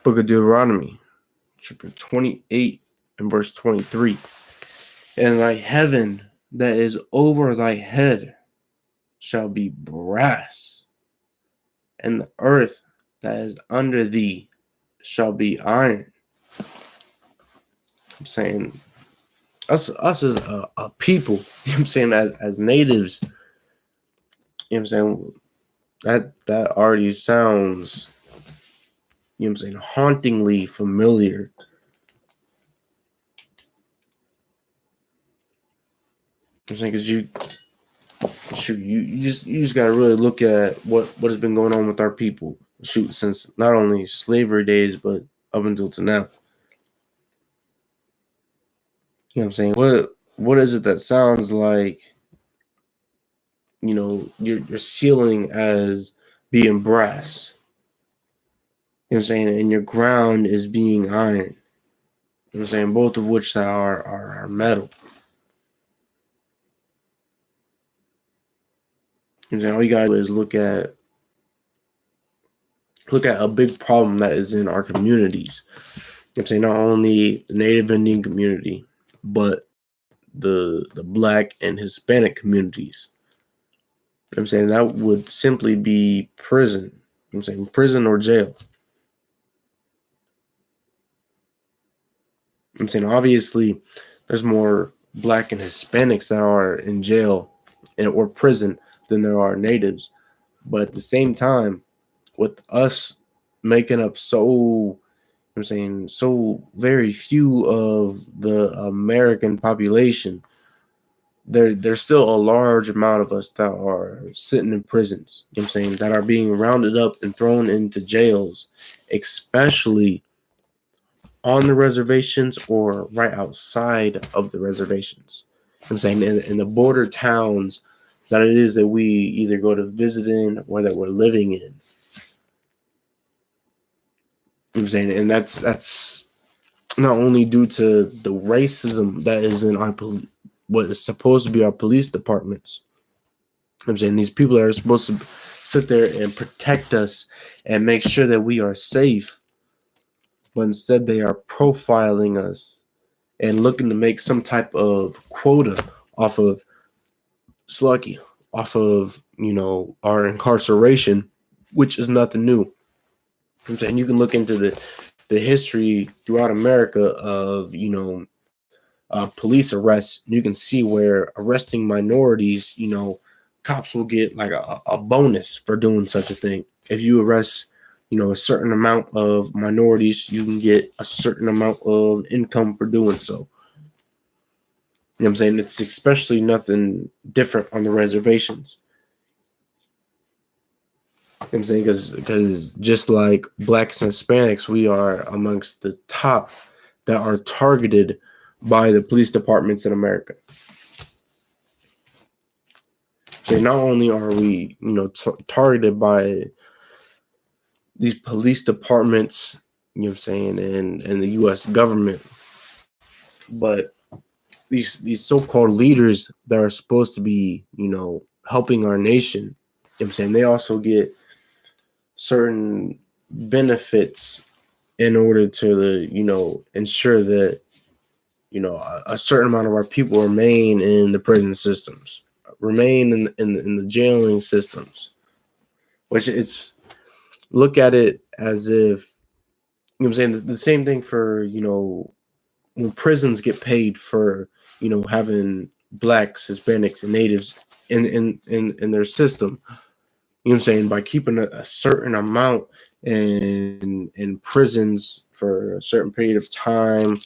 Speaker 1: Book of Deuteronomy, chapter 28 and verse 23. And thy heaven that is over thy head shall be brass, and the earth that is under thee shall be iron. I'm saying us as a people, you know what I'm saying, as natives, you know what I'm saying, that already sounds, you know what I'm saying, hauntingly familiar. I'm saying, because you just gotta really look at what has been going on with our people, since not only slavery days but up until to now. You know what I'm saying? What is it that sounds like, you know, your ceiling as being brass? You know what I'm saying? And your ground is being iron. You know what I'm saying? Both of which are metal. You know what I'm saying? All you gotta do is look at a big problem that is in our communities. You know what I'm saying? Not only the Native Indian community, but the Black and Hispanic communities. You know what I'm saying? That would simply be prison. You know what I'm saying? Prison or jail. I'm saying, obviously there's more Black and Hispanics that are in jail or prison than there are natives. But at the same time, with us making up so very few of the American population, there's still a large amount of us that are sitting in prisons, you know what I'm saying, that are being rounded up and thrown into jails, especially on the reservations or right outside of the reservations. You know what I'm saying, in the border towns that it is that we either go to visit in or that we're living in. You know what I'm saying? And that's not only due to the racism that is in our what is supposed to be our police departments. You know what I'm saying, these people that are supposed to sit there and protect us and make sure that we are safe, but instead they are profiling us and looking to make some type of quota off of Sluggy, off of, you know, our incarceration, which is nothing new. I'm saying, you can look into the history throughout America of, you know, police arrests. You can see where arresting minorities, you know, cops will get like a bonus for doing such a thing. If you arrest, you know, a certain amount of minorities, you can get a certain amount of income for doing so. You know what I'm saying? It's especially nothing different on the reservations. You know what I'm saying? Because just like Blacks and Hispanics, we are amongst the top that are targeted by the police departments in America. So not only are we, you know, targeted by these police departments, you know what I'm saying, and the U.S. government, but these so-called leaders that are supposed to be, you know, helping our nation, you know what I'm saying, they also get certain benefits in order to, you know, ensure that, you know, a certain amount of our people remain in the prison systems, remain in the jailing systems, which it's, look at it as if, you know what I'm saying, the same thing for, you know, when prisons get paid for, you know, having Blacks, Hispanics, and Natives in their system. You know what I'm saying? By keeping a certain amount in prisons for a certain period of time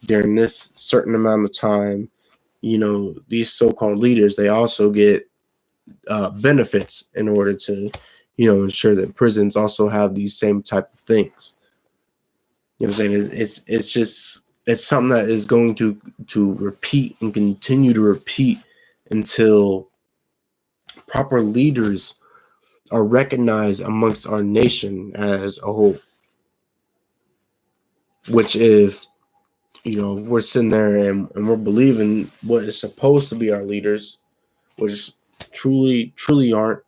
Speaker 1: during this certain amount of time, you know, these so-called leaders, they also get benefits in order to, you know, ensure that prisons also have these same type of things. You know what I'm saying? It's just, it's something that is going to repeat and continue to repeat until proper leaders are recognized amongst our nation as a whole. Which, if, you know, we're sitting there and we're believing what is supposed to be our leaders, which truly aren't,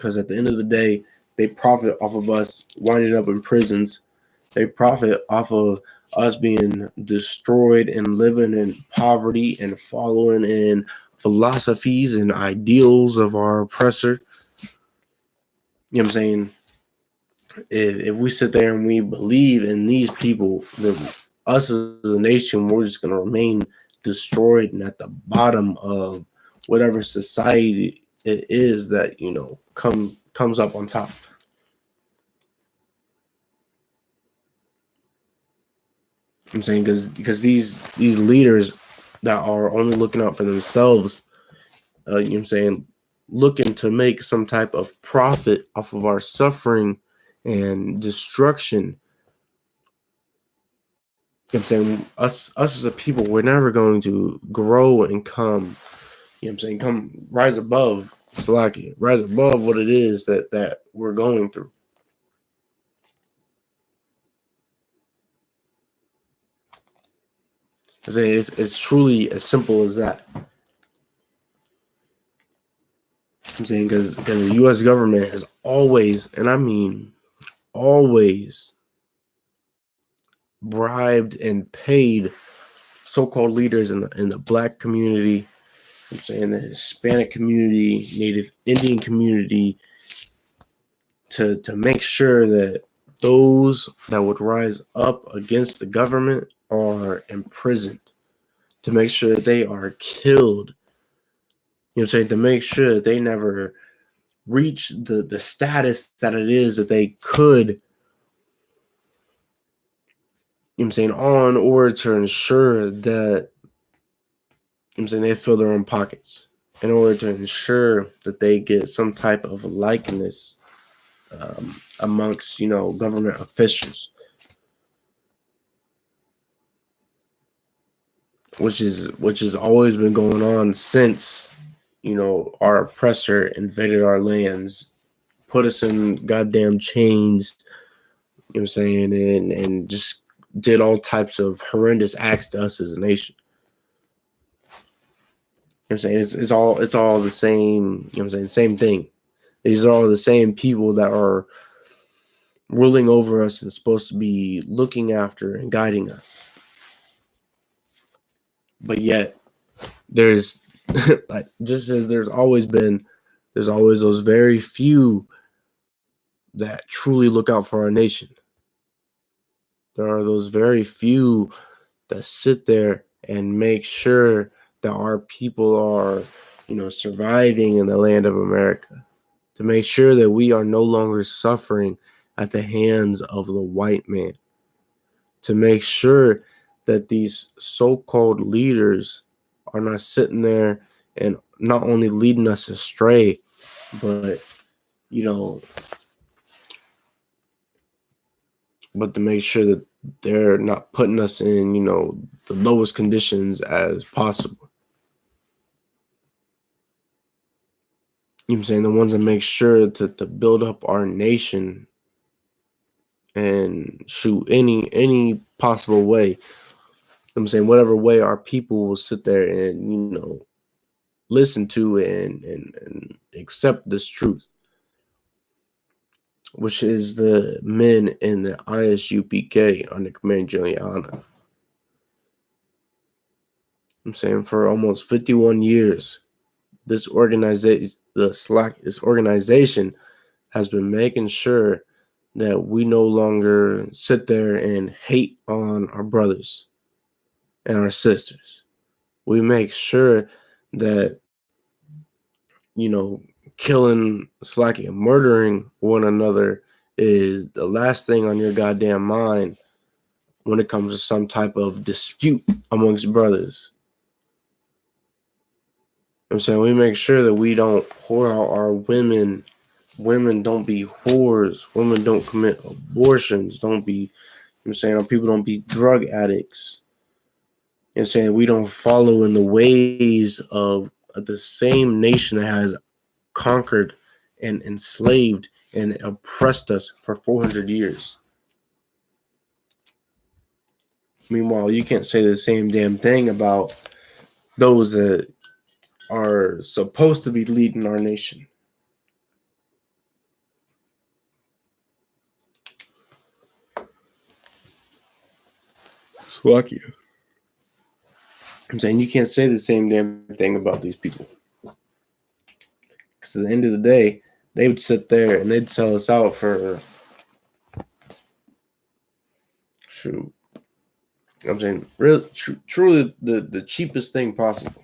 Speaker 1: because at the end of the day, they profit off of us winding up in prisons. They profit off of us being destroyed and living in poverty and following in philosophies and ideals of our oppressor. You know what I'm saying? If we sit there and we believe in these people, then us as a nation, we're just going to remain destroyed and at the bottom of whatever society it is that, you know, comes up on top. I'm saying because these leaders that are only looking out for themselves, you know what I'm saying, looking to make some type of profit off of our suffering and destruction. You know what I'm saying, us as a people, we're never going to grow and come, you know what I'm saying, come rise above Slovakia, rise above what it is that we're going through. I'm saying it's truly as simple as that. I'm saying because the U.S. government has always, and I mean always, bribed and paid so-called leaders in the Black community. I'm saying the Hispanic community, Native Indian community, to make sure that those that would rise up against the government are imprisoned, to make sure that they are killed. You know what I'm saying? To make sure that they never reach the status that it is that they could, you know what I'm saying, on order to ensure that, you know what I'm saying, they fill their own pockets, in order to ensure that they get some type of likeness amongst, you know, government officials, which has always been going on since, you know, our oppressor invaded our lands, put us in goddamn chains, you know what I'm saying, and just did all types of horrendous acts to us as a nation. You know what I'm saying? It's all the same, you know what I'm saying, same thing. These are all the same people that are ruling over us and supposed to be looking after and guiding us. But yet there's like, just as there's always those very few that truly look out for our nation. There are those very few that sit there and make sure that our people are, you know, surviving in the land of America, to make sure that we are no longer suffering at the hands of the white man, to make sure that these so-called leaders are not sitting there and not only leading us astray, but, you know, but to make sure that they're not putting us in, you know, the lowest conditions as possible. You know what I'm saying? The ones that make sure to build up our nation and shoot any possible way. You know what I'm saying, whatever way our people will sit there and, you know, listen to and accept this truth, which is the men in the I.S.U.P.K under Command GEN.YAHANNA. I'm saying for almost 51 years, this organization has been making sure that we no longer sit there and hate on our brothers and our sisters. We make sure that, you know, killing, slacking, and murdering one another is the last thing on your goddamn mind when it comes to some type of dispute amongst brothers. I'm saying we make sure that we don't whore out our women. Women don't be whores. Women don't commit abortions. Don't be, you know what I'm saying, our people don't be drug addicts. You know what I'm saying? We don't follow in the ways of the same nation that has conquered and enslaved and oppressed us for 400 years. Meanwhile, you can't say the same damn thing about those that are supposed to be leading our nation. Lucky. I'm saying you can't say the same damn thing about these people. Because at the end of the day, they would sit there and they'd sell us out for, shoot, I'm saying, really, truly the cheapest thing possible.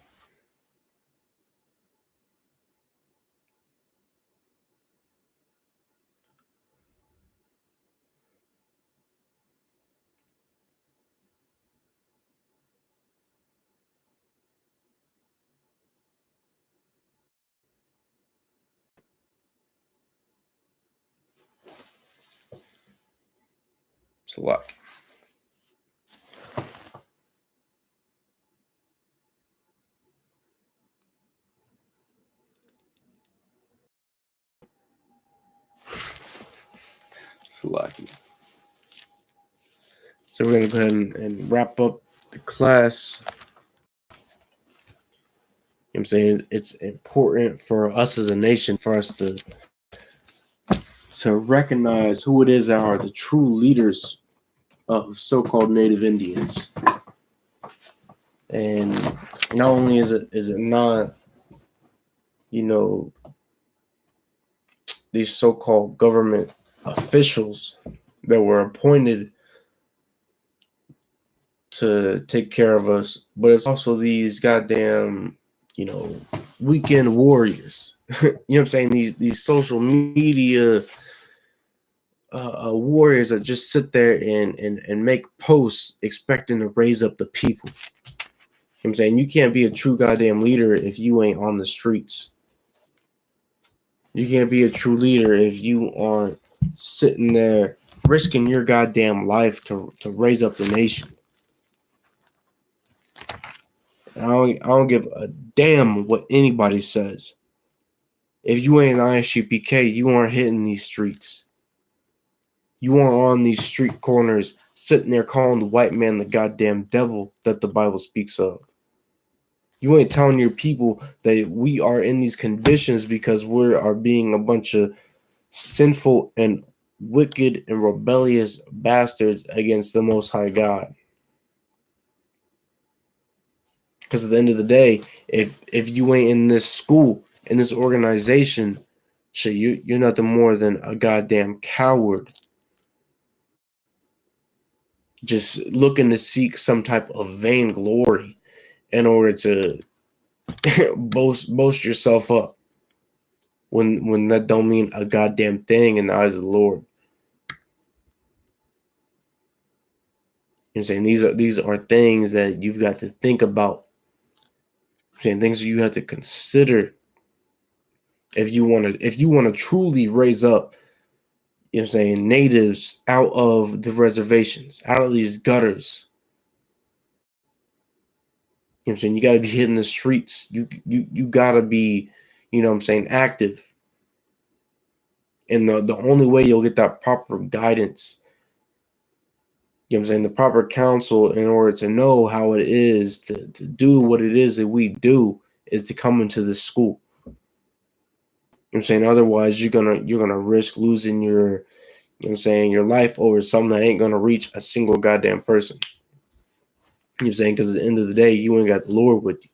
Speaker 1: It's a lot. It's lucky. So we're going to go ahead and wrap up the class. You know what I'm saying? It's important for us as a nation for us to recognize who it is that are the true leaders of so-called Native Indians. And not only is it not, you know, these so-called government officials that were appointed to take care of us, but it's also these goddamn, you know, weekend warriors. You know what I'm saying? These social media warriors that just sit there and make posts expecting to raise up the people. You know what I'm saying? You can't be a true goddamn leader if you ain't on the streets. You can't be a true leader if you aren't sitting there risking your goddamn life to raise up the nation. I don't give a damn what anybody says. If you ain't an I.S.U.P.K, you aren't hitting these streets. You aren't on these street corners sitting there calling the white man the goddamn devil that the Bible speaks of. You ain't telling your people that we are in these conditions because we are being a bunch of sinful and wicked and rebellious bastards against the Most High God. Because at the end of the day, if you ain't in this school, in this organization, shit, you're nothing more than a goddamn coward. Just looking to seek some type of vainglory in order to boast yourself up. When that don't mean a goddamn thing in the eyes of the Lord. You know what I'm saying? These are things that you've got to think about. I'm saying things that you have to consider if you want to truly raise up, you know what I'm saying, natives out of the reservations, out of these gutters. You know what I'm saying? You got to be hitting the streets. You got to be, you know what I'm saying, active. And the only way you'll get that proper guidance, you know what I'm saying, the proper counsel in order to know how it is to do what it is that we do is to come into this school. You know what I'm saying? Otherwise, you're gonna risk losing your, you know what I'm saying, your life over something that ain't gonna reach a single goddamn person. You know what I'm saying? Because at the end of the day, you ain't got the Lord with you.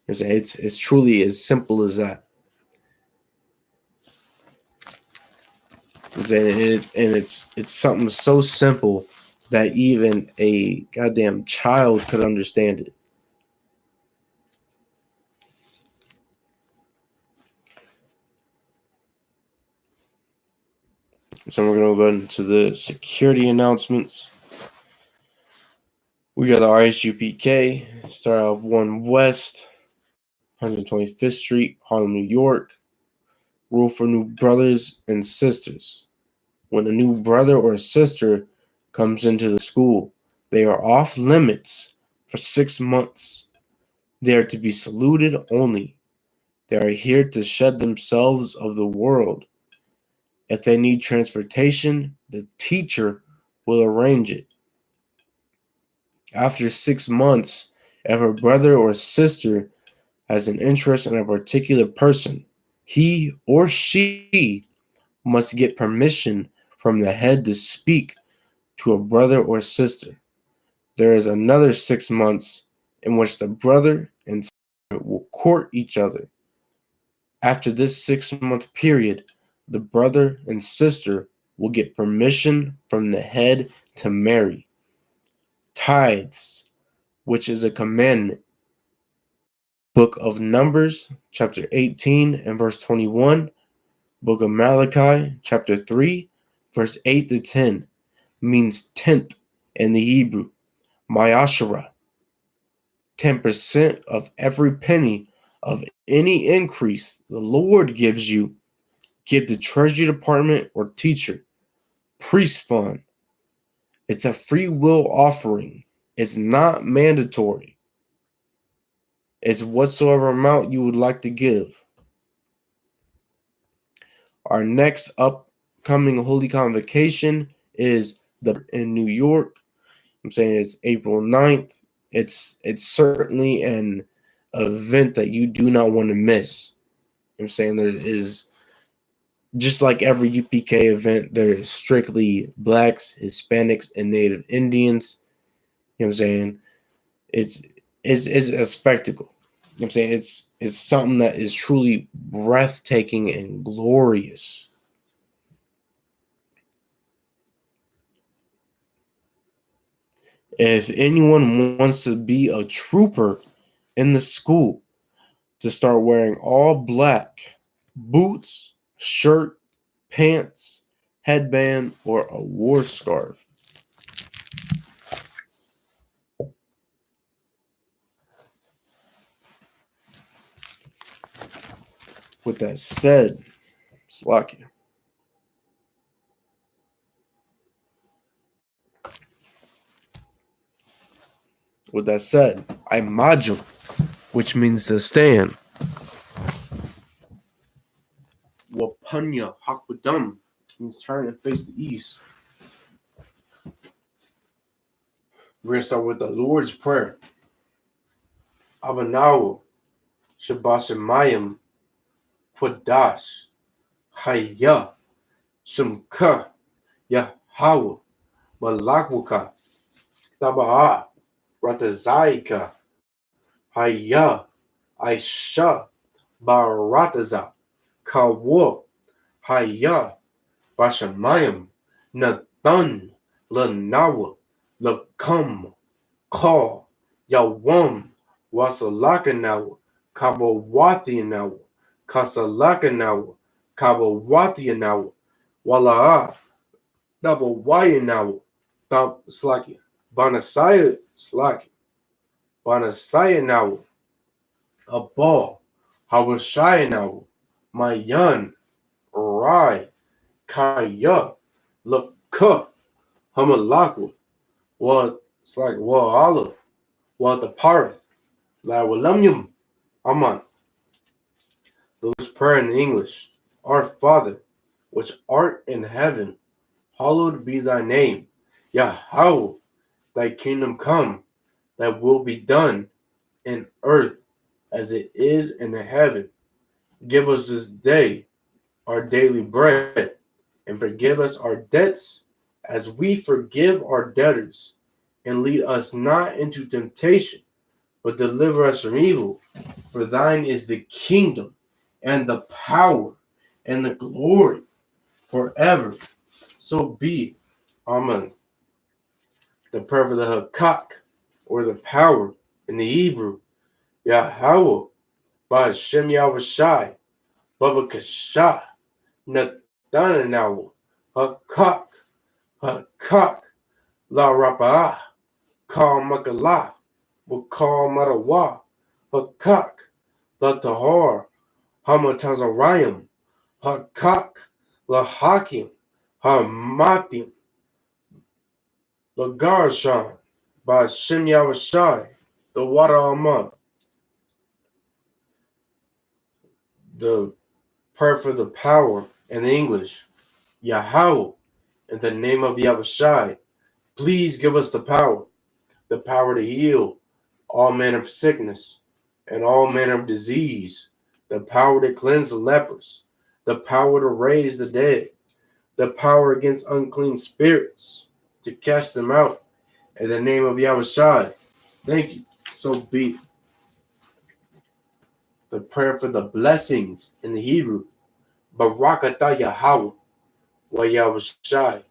Speaker 1: You know what I'm saying? It's truly as simple as that. You know what I'm saying? It's something so simple that even a goddamn child could understand it. So we're going to go into the security announcements. We got the ISUPK, start off 1 West, 125th Street, Harlem, New York. Rule for new brothers and sisters. When a new brother or sister comes into the school, they are off limits for 6 months. They are to be saluted only. They are here to shed themselves of the world. If they need transportation, the teacher will arrange it. After 6 months, if a brother or sister has an interest in a particular person, he or she must get permission from the head to speak to a brother or sister. There is another 6 months in which the brother and sister will court each other. After this 6-month period, the brother and sister will get permission from the head to marry. Tithes, which is a commandment. Book of Numbers, chapter 18 and verse 21. Book of Malachi, chapter 3, verse 8 to 10, means tenth in the Hebrew. Ma'ashara, 10% of every penny of any increase the Lord gives you, give the Treasury Department or teacher, priest fund. It's a free will offering. It's not mandatory. It's whatsoever amount you would like to give. Our next upcoming Holy Convocation is in New York. I'm saying it's April 9th. It's certainly an event that you do not want to miss. I'm saying there is, just like every UPK event, there is strictly blacks, Hispanics, and Native Indians. You know what I'm saying? It's a spectacle. You know what I'm saying? It's something that is truly breathtaking and glorious. If anyone wants to be a trooper in the school, to start wearing all black, boots, shirt, pants, headband, or a war scarf. With that said, Slakia. With that said, I maju, which means to stand. Wapanya Hakwadam means turn and face the east. We're going to start with the Lord's Prayer. Abanawu, Shabashamayim, Kwadash, Haya, Shumka, Yahweh, Malakwaka, Taba'a, Ratazaika, Haya, Aisha, Barataza, Kawo, Haya, Bashamayim, Nathan, Lanawa, Lakam, Ka, Yawam, Wasalakanawa, Kabawathianawa, Kasalakanawa, Kabawathianawa, Wala'a, Dabawayanawa, Slakia, Banasaya, Slakia, Banasayanawa, Abal, Hawashayanawa, Mayan, Rai, Kaya, Lakka, Hamalakwa, Wa, it's like Wa Allah, Wa the Parth, La Walamyum, Aman. Those prayer in English. Our Father, which art in heaven, hallowed be thy name. Yahweh, thy kingdom come, thy will be done in earth as it is in the heaven. Give us this day our daily bread, and forgive us our debts as we forgive our debtors. And lead us not into temptation, but deliver us from evil. For thine is the kingdom, and the power, and the glory, forever. So be it. Amen. The prayer of the Hakak, or the power in the Hebrew, Yahweh, Ba'Shem Yahushai, Baba Kasha, Nathananawa, Hakak, Hakak, La Rapa'ah, Kal Makalah, Wakal Marawa, Hakak, La Tahar, Hamatazarayim, Hakak, La Hakim, Hamatim, La Garshan, by Shem Yahushai, the water Alma. The prayer for the power in English, Yahweh, in the name of Yahushai, please give us the power to heal all manner of sickness and all manner of disease, the power to cleanse the lepers, the power to raise the dead, the power against unclean spirits, to cast them out in the name of Yahushua. Thank you. So be it. The prayer for the blessings in the Hebrew. Barakatah Yahweh wa Yahushua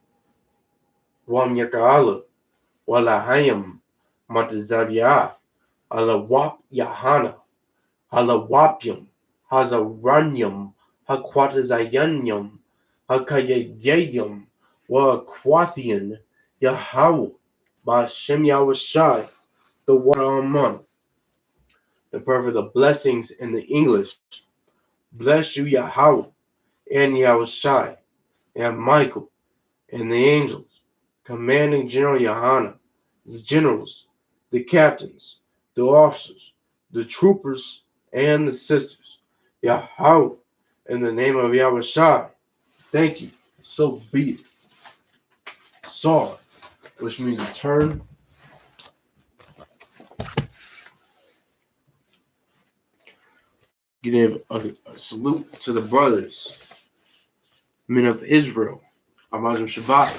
Speaker 1: wa Yaka'ala wa Lahayim Matazabiyah ala wap Yahanna ala wapyum hazaranyum hakwatazayanyum hakayayayum wa kwathian Yahweh Ba'Shem Yahushua the one. The prayer for the blessings in the English. Bless you, Yahweh, and Yahushua, and Michael, and the angels, commanding General Yahanna, the generals, the captains, the officers, the troopers, and the sisters. Yahweh, in the name of Yahushua, thank you. So be it. Saw, which means a turn. Give a salute to the brothers, men of Israel. Amajim Shabbat.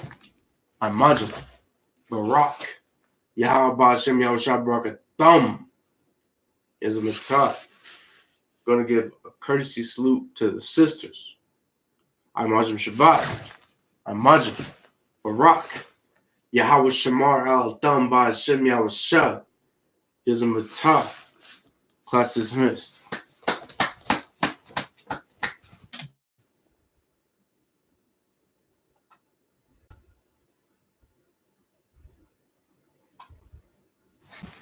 Speaker 1: Amajim Barak. Yahweh Ba'Shem Yahushua Barak Thumb is a mitzvah. Going to give a courtesy salute to the sisters. Amajim Shabbat. Amajim Barak. Yahweh Shamar Al Thumb Ba'Shem Yahushua is a mitzvah. Class dismissed.